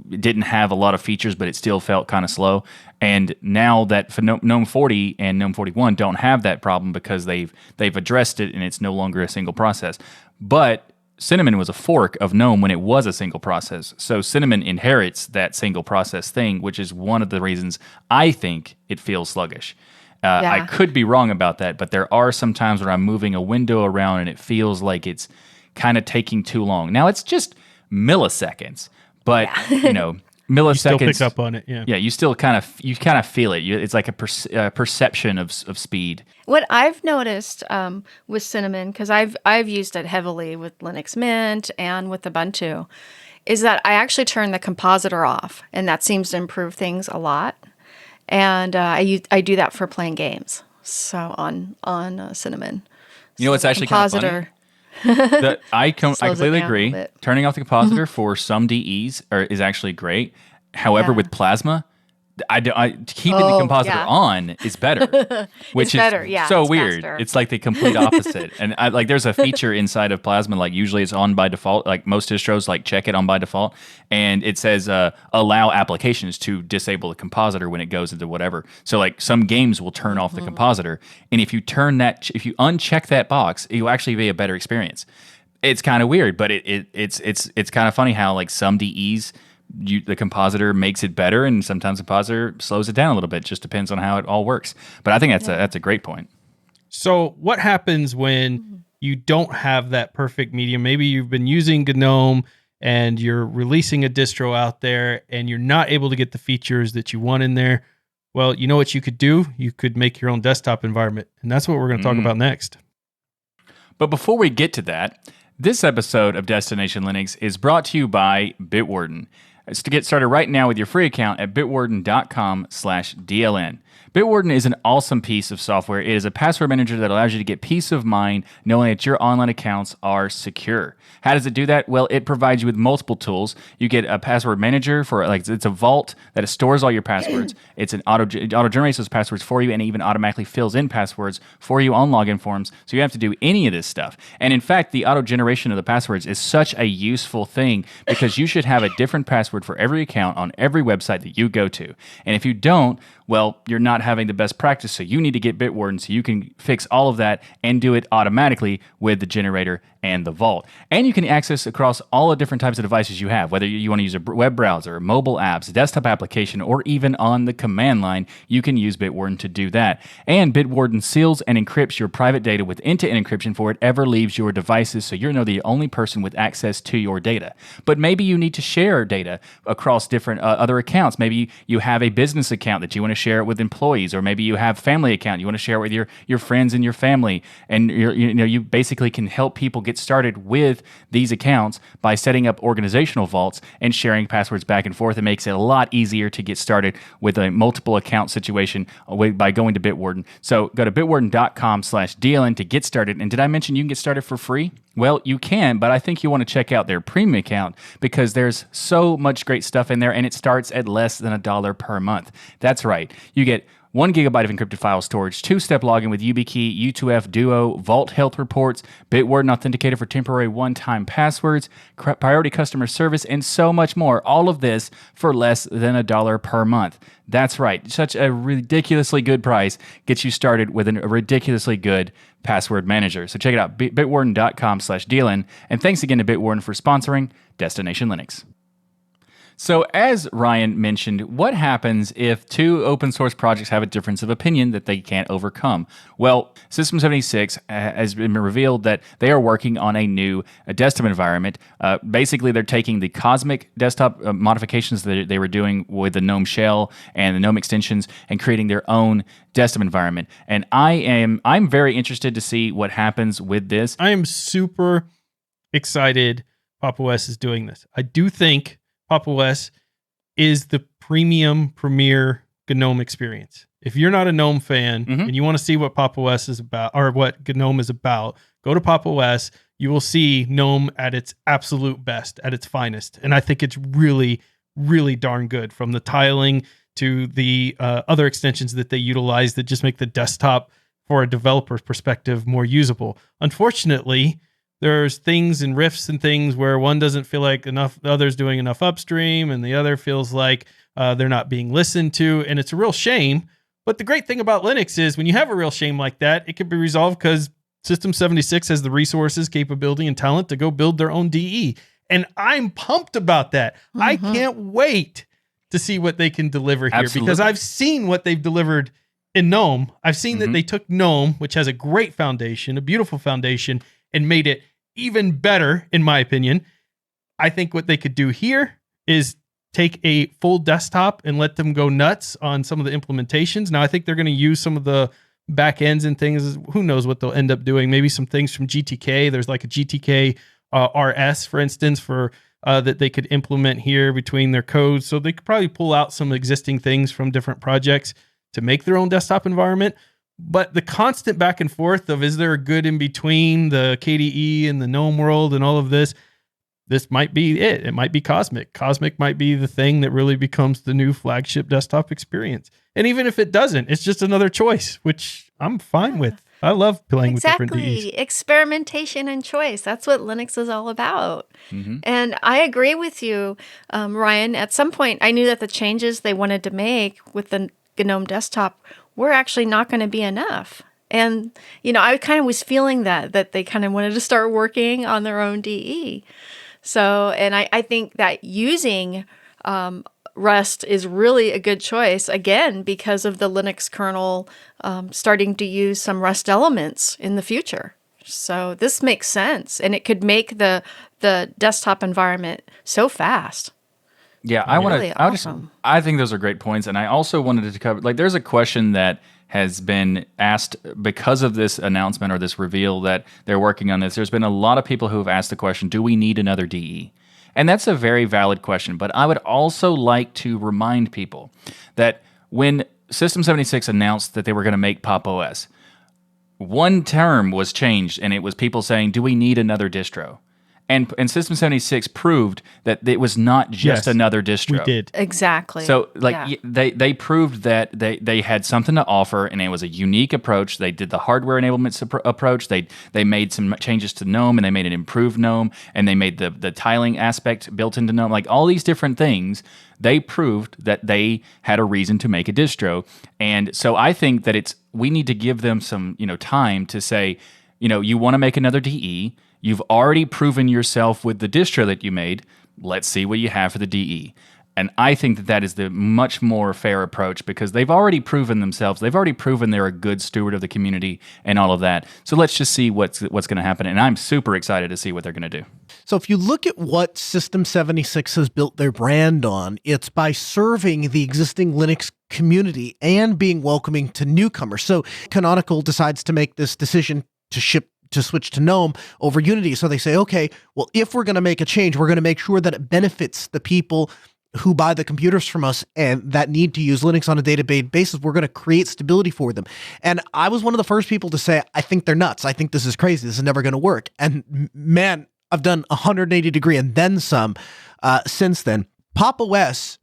didn't have a lot of features, but it still felt kind of slow. And now that GNOME 40 and GNOME 41 don't have that problem because they've addressed it, and it's no longer a single process. But Cinnamon was a fork of GNOME when it was a single process. So Cinnamon inherits that single process thing, which is one of the reasons I think it feels sluggish. I could be wrong about that, but there are some times where I'm moving a window around and it feels like it's kind of taking too long. Now, it's just milliseconds, but milliseconds. You still pick up on it, yeah. Yeah, you still kind of feel it. It's like a perception of speed. What I've noticed with Cinnamon, because I've used it heavily with Linux Mint and with Ubuntu, is that I actually turn the compositor off, and that seems to improve things a lot. And I do that for playing games. So on Cinnamon, You know, so it's the actually kind of funny. I slows it completely down a agree. little bit. Turning off the compositor for some DEs is actually great. However, Yeah. with Plasma, keeping the Oh, compositor yeah. on is better, which is better, yeah, so it's weird. faster. It's like the complete opposite. And there's a feature inside of Plasma, like usually it's on by default. Like most distros, like check it on by default, and it says allow applications to disable the compositor when it goes into whatever. So like some games will turn off the compositor, and if you uncheck that box, it will actually be a better experience. It's kind of weird, but it's kind of funny how like some DEs. The compositor makes it better, and sometimes the compositor slows it down a little bit. Just depends on how it all works. But I think that's a great point. So what happens when you don't have that perfect medium? Maybe you've been using GNOME and you're releasing a distro out there and you're not able to get the features that you want in there. Well, you know what you could do? You could make your own desktop environment. And that's what we're going to talk about next. But before we get to that, this episode of Destination Linux is brought to you by Bitwarden. It's to get started right now with your free account at bitwarden.com/DLN. Bitwarden is an awesome piece of software. It is a password manager that allows you to get peace of mind knowing that your online accounts are secure. How does it do that? Well, it provides you with multiple tools. You get a password manager it's a vault that stores all your passwords. It's an auto generates those passwords for you, and even automatically fills in passwords for you on login forms. So you don't have to do any of this stuff. And in fact, the auto generation of the passwords is such a useful thing because you should have a different password for every account on every website that you go to. And if you don't, well, you're not having the best practice, so you need to get Bitwarden so you can fix all of that and do it automatically with the generator and the vault. And you can access across all the different types of devices you have, whether you want to use a web browser, mobile apps, desktop application, or even on the command line, you can use Bitwarden to do that. And Bitwarden seals and encrypts your private data with end-to-end encryption before it ever leaves your devices, so you're the only person with access to your data. But maybe you need to share data across different other accounts. Maybe you have a business account that you want to share it with employees, or maybe you have family account you want to share it with your friends and your family, and you basically can help people get started with these accounts by setting up organizational vaults and sharing passwords back and forth. It makes it a lot easier to get started with a multiple account situation by going to Bitwarden. So go to bitwarden.com/DLN to get started. And did I mention you can get started for free? Well, you can, but I think you want to check out their premium account because there's so much great stuff in there, and it starts at less than $1 per month. That's right. You get 1 gigabyte of encrypted file storage, 2-step login with YubiKey, U2F Duo, Vault Health Reports, Bitwarden Authenticator for temporary one-time passwords, priority customer service, and so much more. All of this for less than $1 per month. That's right. Such a ridiculously good price gets you started with a ridiculously good password manager. So check it out, bitwarden.com/DLN. And thanks again to Bitwarden for sponsoring Destination Linux. So as Ryan mentioned, what happens if two open source projects have a difference of opinion that they can't overcome? Well, System76 has been revealed that they are working on a new desktop environment. Basically, they're taking the Cosmic desktop modifications that they were doing with the GNOME shell and the GNOME extensions and creating their own desktop environment. And I'm very interested to see what happens with this. I am super excited Pop! OS is doing this. I do think Pop! OS is the premier GNOME experience. If you're not a GNOME fan and you want to see what Pop! OS is about, or what GNOME is about, go to Pop! OS. You will see GNOME at its absolute best, at its finest. And I think it's really, really darn good, from the tiling to the other extensions that they utilize that just make the desktop, for a developer's perspective, more usable. Unfortunately, there's things and riffs and things where one doesn't feel like the other's doing enough upstream, and the other feels like they're not being listened to, and it's a real shame. But the great thing about Linux is when you have a real shame like that, it can be resolved because System76 has the resources, capability, and talent to go build their own DE. And I'm pumped about that. I can't wait to see what they can deliver here. Absolutely. Because I've seen what they've delivered in GNOME. I've seen that they took GNOME, which has a great foundation, a beautiful foundation, and made it even better, in my opinion. I think what they could do here is take a full desktop and let them go nuts on some of the implementations. Now, I think they're going to use some of the back ends and things. Who knows what they'll end up doing? Maybe some things from GTK. There's like a GTK RS, for instance, for that they could implement here between their codes. So they could probably pull out some existing things from different projects to make their own desktop environment. But the constant back and forth of, is there a good in between the KDE and the GNOME world and all of this? This might be it. It might be Cosmic. Cosmic might be the thing that really becomes the new flagship desktop experience. And even if it doesn't, it's just another choice, which I'm fine with. I love playing with different DEs. Exactly. Experimentation and choice. That's what Linux is all about. And I agree with you, Ryan. At some point, I knew that the changes they wanted to make with the GNOME desktop were actually not going to be enough. And, I kind of was feeling that they kind of wanted to start working on their own DE. So, and I think that using Rust is really a good choice, again, because of the Linux kernel starting to use some Rust elements in the future. So this makes sense, and it could make the desktop environment so fast. Yeah, I think those are great points, and I also wanted to cover, there's a question that has been asked because of this announcement or this reveal that they're working on this. There's been a lot of people who have asked the question, do we need another DE? And that's a very valid question, but I would also like to remind people that when System76 announced that they were going to make Pop! OS, one term was changed, and it was people saying, do we need another distro? And System76 proved that it was not just another distro. We did. Exactly. So they proved that they had something to offer, and it was a unique approach. They did the hardware enablement approach. They made some changes to GNOME, and they made an improved GNOME, and they made the tiling aspect built into GNOME. All these different things, they proved that they had a reason to make a distro. And so I think that we need to give them some time to say, you want to make another DE. You've already proven yourself with the distro that you made. Let's see what you have for the DE. And I think that is the much more fair approach, because they've already proven themselves. They've already proven they're a good steward of the community and all of that. So let's just see what's going to happen. And I'm super excited to see what they're going to do. So if you look at what System76 has built their brand on, it's by serving the existing Linux community and being welcoming to newcomers. So Canonical decides to make this decision to switch to GNOME over Unity. So they say, okay, well, if we're going to make a change, we're going to make sure that it benefits the people who buy the computers from us and that need to use Linux on a day-to-day basis. We're going to create stability for them. And I was one of the first people to say, I think they're nuts. I think this is crazy. This is never going to work. And man, I've done 180 degree and then some since then. Pop! OS,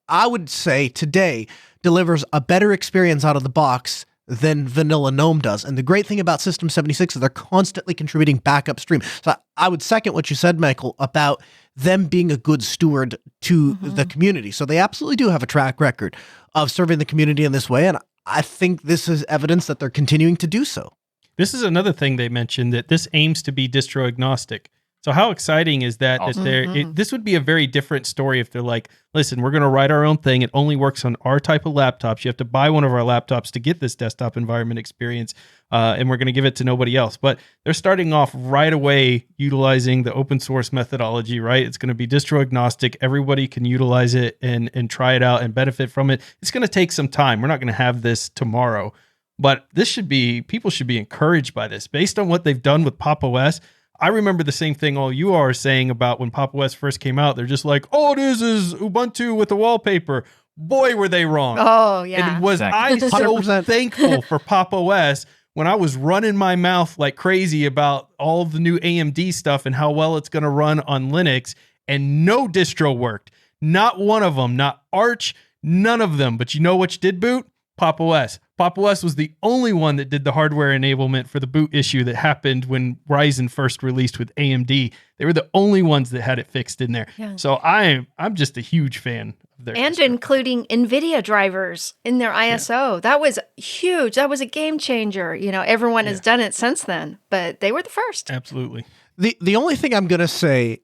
I would say today, delivers a better experience out of the box than vanilla GNOME does. And the great thing about System76 is they're constantly contributing back upstream. So I would second what you said, Michael, about them being a good steward to the community. So they absolutely do have a track record of serving the community in this way. And I think this is evidence that they're continuing to do so. This is another thing they mentioned, that this aims to be distro agnostic. So how exciting is that? Awesome. This would be a very different story if they're like, listen, we're going to write our own thing. It only works on our type of laptops. You have to buy one of our laptops to get this desktop environment experience, and we're going to give it to nobody else. But they're starting off right away utilizing the open source methodology, right? It's going to be distro agnostic. Everybody can utilize it and try it out and benefit from it. It's going to take some time. We're not going to have this tomorrow. But people should be encouraged by this. Based on what they've done with Pop! OS, I remember the same thing all you are saying about when Pop! OS first came out. They're just like, oh, this is Ubuntu with the wallpaper. Boy, were they wrong. Oh, yeah. And I so thankful for Pop! OS when I was running my mouth like crazy about all the new AMD stuff and how well it's going to run on Linux, and no distro worked. Not one of them, not Arch, none of them. But you know which did boot? Pop! OS. Pop! OS was the only one that did the hardware enablement for the boot issue that happened when Ryzen first released with AMD. They were the only ones that had it fixed in there. Yeah. So I'm just a huge fan of their and distro. Including NVIDIA drivers in their ISO. Yeah. That was huge. That was a game changer. Everyone has done it since then, but they were the first. Absolutely. The only thing I'm going to say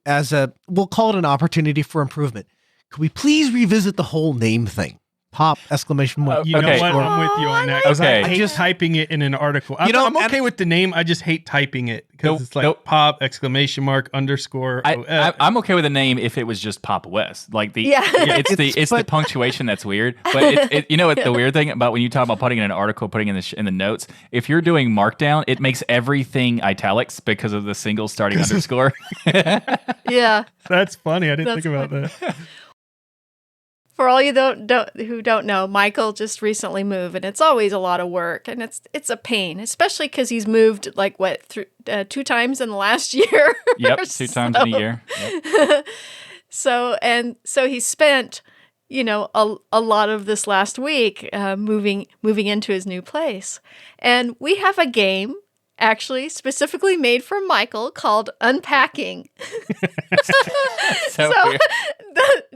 we'll call it an opportunity for improvement. Could we please revisit the whole name thing? pop exclamation mark. You know Okay. what? I'm with you on that. Okay. I hate typing it in an article. I'm okay with the name. I just hate typing it because it's like pop exclamation mark underscore. I'm okay with the name if it was just Pop West. Like it's the punctuation that's weird. But you know what the weird thing about when you talk about putting in an article, putting in the notes, if you're doing Markdown, it makes everything italics because of the single starting underscore. Yeah. That's funny. I didn't think about that. For all you who don't know, Michael just recently moved, and it's always a lot of work, and it's a pain, especially because he's moved like 2 times in the last year. Yep, 2 times in a year. Yep. So he spent, a lot of this last week moving into his new place, and we have a game actually specifically made for Michael called Unpacking. So weird.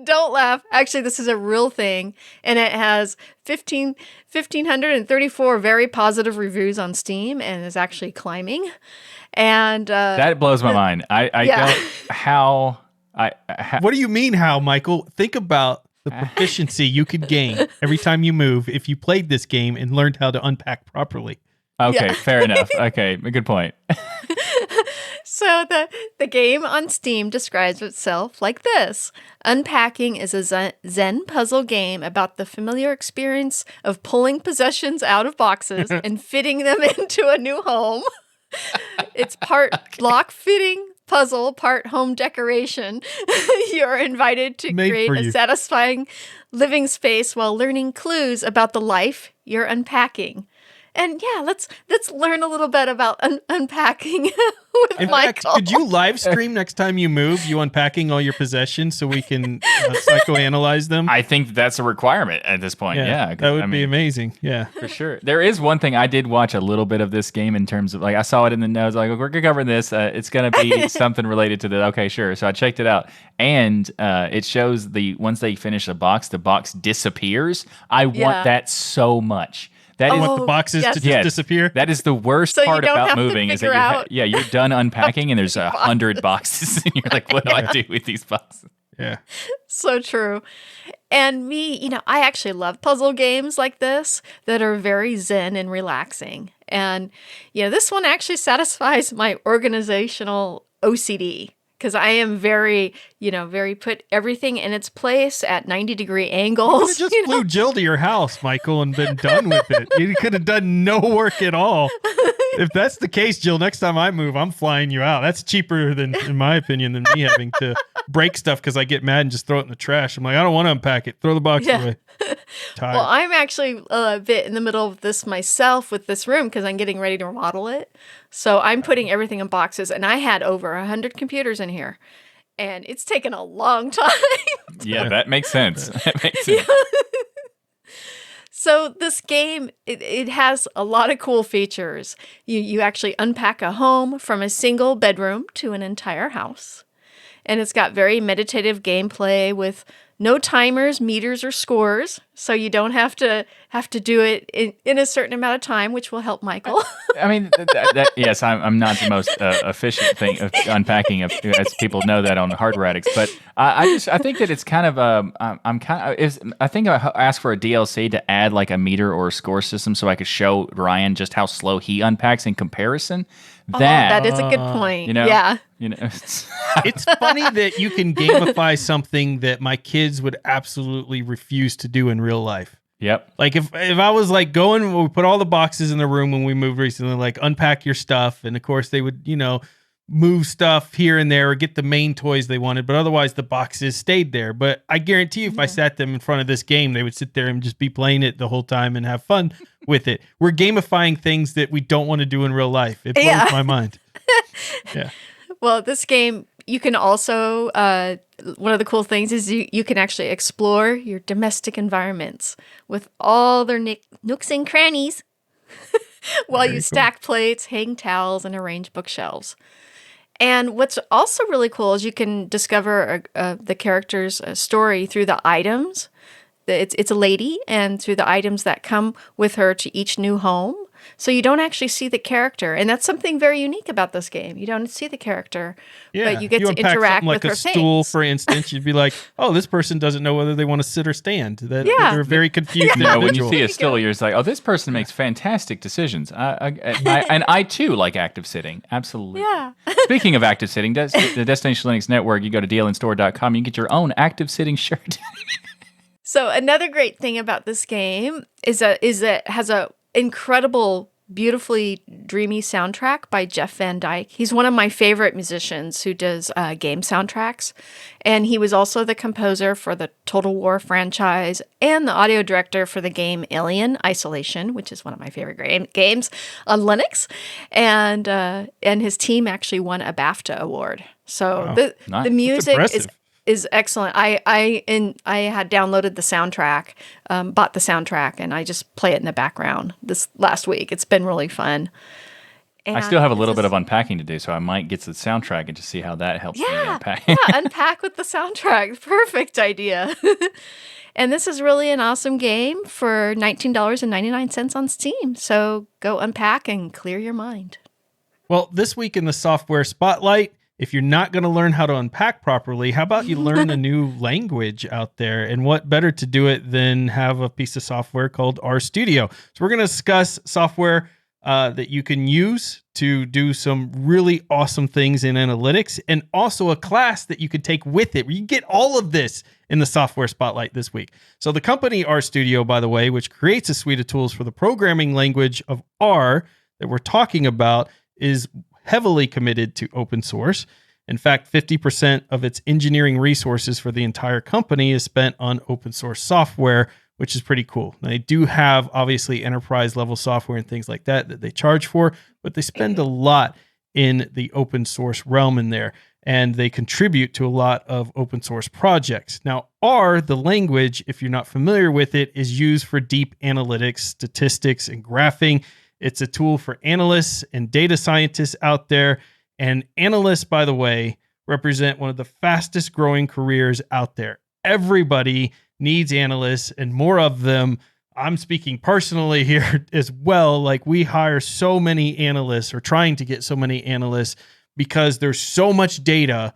Don't laugh. Actually, this is a real thing, and it has 1,534 very positive reviews on Steam, and is actually climbing. And that blows my mind. I don't how. What do you mean, how, Michael? Think about the proficiency you could gain every time you move if you played this game and learned how to unpack properly. Okay, fair enough. Okay, a good point. So the game on Steam describes itself like this. Unpacking is a Zen puzzle game about the familiar experience of pulling possessions out of boxes and fitting them into a new home. It's part block fitting puzzle, part home decoration. You're invited to create a satisfying living space while learning clues about the life you're unpacking. And yeah, let's learn a little bit about unpacking with In Michael. fact, could you live stream next time you move, you unpacking all your possessions so we can psychoanalyze them? I think that's a requirement at this point. Yeah, that would be amazing. Yeah, for sure. There is one thing I did watch a little bit of this game in terms of like I saw it in the notes. Like we're covering this. It's gonna be something related to the. Okay, sure. So I checked it out, and it shows once they finish the box disappears. I want that so much. I want the boxes to just disappear. That is the worst part about moving is that you're done unpacking and there's 100 boxes and you're like, what do I do with these boxes? Yeah. So true. And me, I actually love puzzle games like this that are very zen and relaxing. And, this one actually satisfies my organizational OCD. Because I am very put everything in its place at 90-degree angles. You could have just flew Jill to your house, Michael, and been done with it. You could have done no work at all. If that's the case, Jill, next time I move, I'm flying you out. That's cheaper than, in my opinion, than me having to break stuff because I get mad and just throw it in the trash. I'm like, I don't want to unpack it. Throw the box away. Tired. Well, I'm actually a bit in the middle of this myself with this room because I'm getting ready to remodel it. So I'm putting everything in boxes, and I had over 100 computers in here, and it's taken a long time. Yeah, that makes sense. That makes sense. So this game, it has a lot of cool features. You actually unpack a home from a single bedroom to an entire house. And it's got very meditative gameplay with no timers, meters, or scores, so you don't have to do it in a certain amount of time, which will help Michael. I mean, yes, I'm not the most efficient thing of unpacking, as people know that on Hardware Addicts. But I think that it's kind of I think I asked for a DLC to add like a meter or a score system so I could show Ryan just how slow he unpacks in comparison. That is a good point. Yeah. It's funny that you can gamify something that my kids would absolutely refuse to do in real life. Yep. Like if I was like we put all the boxes in the room when we moved recently, like unpack your stuff. And of course they would, move stuff here and there or get the main toys they wanted. But otherwise the boxes stayed there. But I guarantee you if I sat them in front of this game, they would sit there and just be playing it the whole time and have fun with it. We're gamifying things that we don't want to do in real life. It blows my mind. Yeah. Well, this game, you can also, one of the cool things is you can actually explore your domestic environments with all their nooks and crannies while you stack plates, hang towels, and arrange bookshelves. And what's also really cool is you can discover the character's story through the items. It's a lady, and through the items that come with her to each new home. So you don't actually see the character. And that's something very unique about this game. You don't see the character, but you get to unpack interact something like with a her stool, things. for instance. You'd be like, oh, this person doesn't know whether they want to sit or stand. They're a very confused When individual. you see a stool, you're just like, oh, this person makes fantastic decisions. And I too like active sitting. Absolutely. Yeah. Speaking of active sitting, the Destination Linux Network, you go to dlnstore.com, you can get your own active sitting shirt. So another great thing about this game is that it has a incredible, beautifully dreamy soundtrack by Jeff Van Dyke. He's one of my favorite musicians who does game soundtracks. And he was also the composer for the Total War franchise and the audio director for the game Alien Isolation, which is one of my favorite games on Linux. And his team actually won a BAFTA award. So nice. the music impressive. is excellent. I had downloaded the soundtrack, bought the soundtrack, and I just play it in the background this last week. It's been really fun. I still have a little bit of unpacking to do, so I might get to the soundtrack and just see how that helps me unpack. Unpack with the soundtrack. Perfect idea. And this is really an awesome game for $19.99 on Steam. So go unpack and clear your mind. Well, this week in the software spotlight, if you're not going to learn how to unpack properly, how about you learn a new language out there? And what better to do it than have a piece of software called RStudio? So we're going to discuss software that you can use to do some really awesome things in analytics, and also a class that you could take with it, where you get all of this in the software spotlight this week. So the company RStudio, by the way, which creates a suite of tools for the programming language of R that we're talking about, is heavily committed to open source. In fact, 50% of its engineering resources for the entire company is spent on open source software, which is pretty cool. Now, they do have obviously enterprise level software and things like that they charge for, but they spend a lot in the open source realm in there, and they contribute to a lot of open source projects. Now, R, the language, if you're not familiar with it, is used for deep analytics, statistics, and graphing. It's a tool for analysts and data scientists out there. And analysts, by the way, represent one of the fastest growing careers out there. Everybody needs analysts and more of them. I'm speaking personally here as well. Like, we hire so many analysts, or trying to get so many analysts, because there's so much data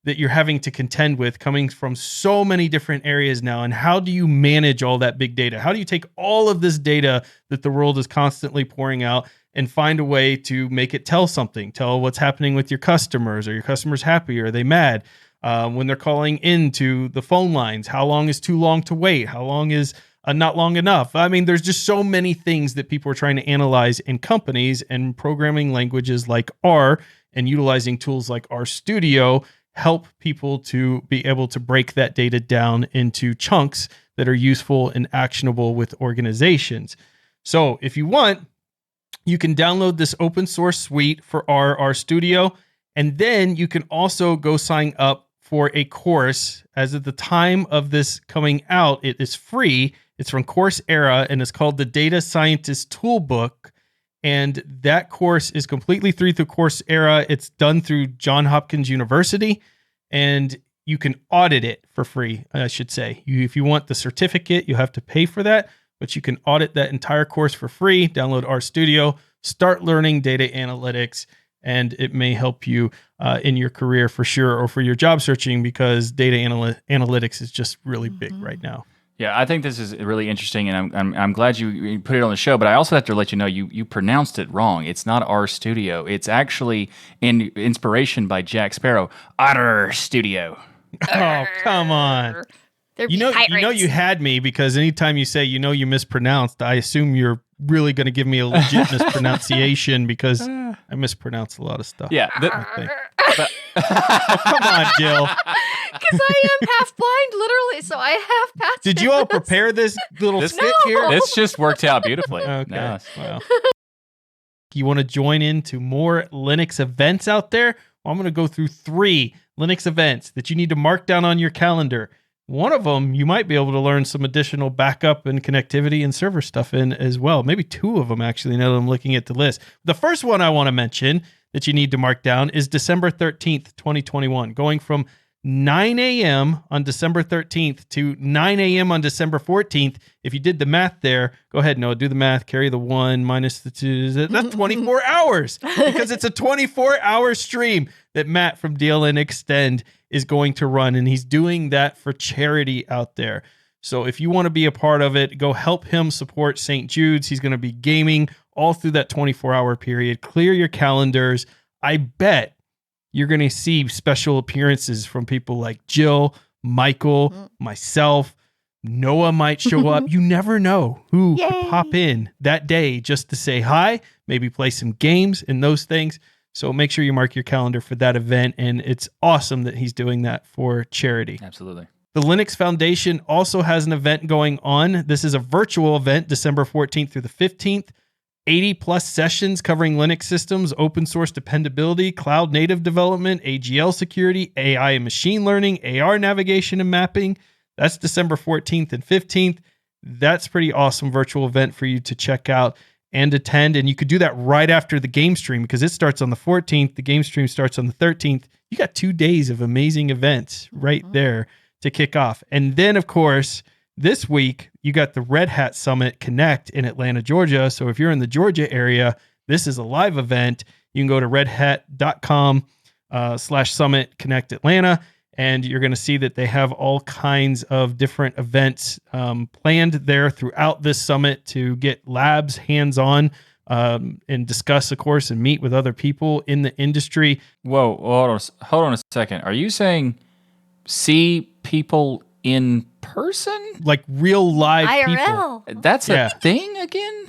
that you're having to contend with coming from so many different areas now. And how do you manage all that big data? How do you take all of this data that the world is constantly pouring out and find a way to make it tell something, tell what's happening with your customers? Are your customers happy? Are they mad? When they're calling into the phone lines, how long is too long to wait? How long is not long enough? I mean, there's just so many things that people are trying to analyze in companies, and programming languages like R and utilizing tools like RStudio help people to be able to break that data down into chunks that are useful and actionable with organizations. So if you want, you can download this open source suite for RStudio, and then you can also go sign up for a course. As at the time of this coming out, it is free. It's from Coursera, and it's called the Data Scientist Toolbook. And that course is completely through Coursera. It's done through Johns Hopkins University, and you can audit it for free, I should say. If you want the certificate, you have to pay for that, but you can audit that entire course for free. Download RStudio, start learning data analytics, and it may help you in your career for sure, or for your job searching, because data analytics is just really big right now. Yeah, I think this is really interesting, and I'm glad you put it on the show. But I also have to let you know you pronounced it wrong. It's not RStudio. It's actually in inspiration by Jack Sparrow. RStudio. Oh, come on! They're You know pirates. you had me, because anytime you say you mispronounced, I assume you're really going to give me a legit mispronunciation, because I mispronounce a lot of stuff. Yeah. I think. Oh, come on, Jill. Because I am half blind, literally, so I have patches. Did you all prepare this little skit here? This just worked out beautifully. Okay. No. Well, you want to join into more Linux events out there? Well, I'm going to go through 3 Linux events that you need to mark down on your calendar. One of them, you might be able to learn some additional backup and connectivity and server stuff in as well. Maybe 2 of them, actually, now that I'm looking at the list. The first one I want to mention that you need to mark down is December 13th, 2021, going from 9 a.m. on December 13th to 9 a.m. on December 14th. If you did the math there, go ahead, Noah, do the math. Carry the 1 minus the 2. That's 24 hours because it's a 24-hour stream that Matt from DLN Extend is going to run, and he's doing that for charity out there. So if you want to be a part of it, go help him support St. Jude's. He's going to be gaming all through that 24-hour period. Clear your calendars. I bet you're going to see special appearances from people like Jill, Michael, myself. Noah might show up. You never know who could pop in that day just to say hi, maybe play some games and those things. So make sure you mark your calendar for that event. And it's awesome that he's doing that for charity. Absolutely. The Linux Foundation also has an event going on. This is a virtual event, December 14th through the 15th. 80 plus sessions covering Linux systems, open source dependability, cloud native development, AGL security, AI and machine learning, AR navigation and mapping. That's December 14th and 15th. That's a pretty awesome virtual event for you to check out and attend. And you could do that right after the game stream because it starts on the 14th. The game stream starts on the 13th. You got 2 days of amazing events right there to kick off. And then, of course, this week, you got the Red Hat Summit Connect in Atlanta, Georgia. So if you're in the Georgia area, this is a live event. You can go to redhat.com/Summit Connect Atlanta, and you're going to see that they have all kinds of different events planned there throughout this summit to get labs hands-on and discuss, of course, and meet with other people in the industry. Whoa, hold on a second. Are you saying see people in person? Like real live IRL. people. That's a thing again?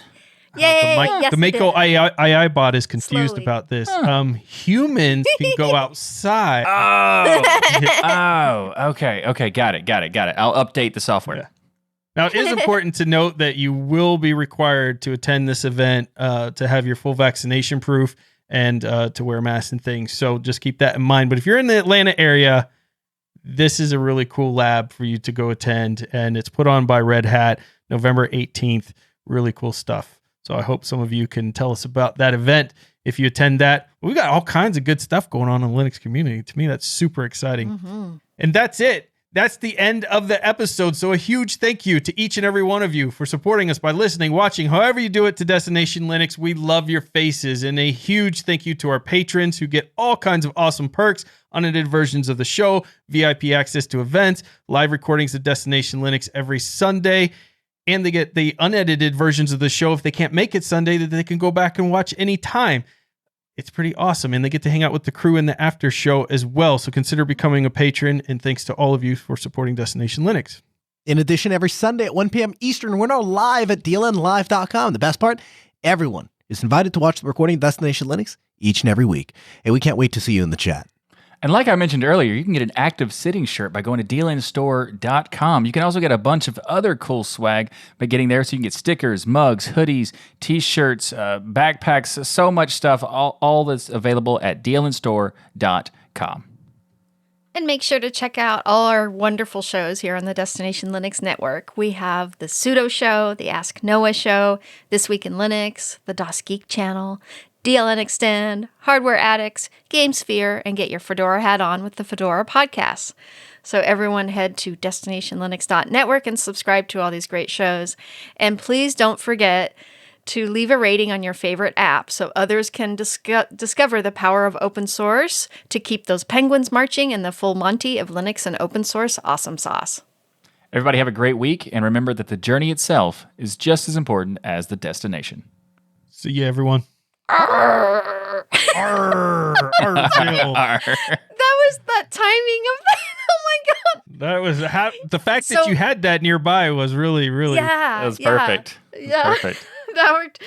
Yay! The Mako AI bot is confused about this. Humans can go outside. Okay. Got it. I'll update the software. Yeah. Now, it is important to note that you will be required to attend this event to have your full vaccination proof and to wear masks and things. So just keep that in mind. But if you're in the Atlanta area, this is a really cool lab for you to go attend, and it's put on by Red Hat, November 18th. Really cool stuff. So I hope some of you can tell us about that event if you attend that. We got all kinds of good stuff going on in the Linux community. To me, that's super exciting. And that's it. That's the end of the episode. So a huge thank you to each and every one of you for supporting us by listening, watching, however you do it to Destination Linux. We love your faces. And a huge thank you to our patrons who get all kinds of awesome perks, unedited versions of the show, VIP access to events, live recordings of Destination Linux every Sunday. And they get the unedited versions of the show if they can't make it Sunday that they can go back and watch anytime. It's pretty awesome. And they get to hang out with the crew in the after show as well. So consider becoming a patron. And thanks to all of you for supporting Destination Linux. In addition, every Sunday at 1 p.m. Eastern, we're now live at dlnlive.com. The best part, everyone is invited to watch the recording of Destination Linux each and every week. And we can't wait to see you in the chat. And like I mentioned earlier, you can get an active sitting shirt by going to dlnstore.com. You can also get a bunch of other cool swag by getting there. So you can get stickers, mugs, hoodies, t-shirts, backpacks, so much stuff. All that's available at dlnstore.com. And make sure to check out all our wonderful shows here on the Destination Linux Network. We have the Sudo Show, the Ask Noah Show, This Week in Linux, the DOS Geek Channel, DLN Extend, Hardware Addicts, GameSphere, and get your Fedora hat on with the Fedora podcast. So everyone head to destinationlinux.network and subscribe to all these great shows. And please don't forget to leave a rating on your favorite app so others can discover the power of open source to keep those penguins marching in the full Monty of Linux and open source awesome sauce. Everybody have a great week, and remember that the journey itself is just as important as the destination. See you, everyone. Arr. Arr, Jill. That was that timing of that. Oh my god. That was the fact that you had that nearby was really, really. Yeah, that was perfect. Yeah. Perfect. That worked.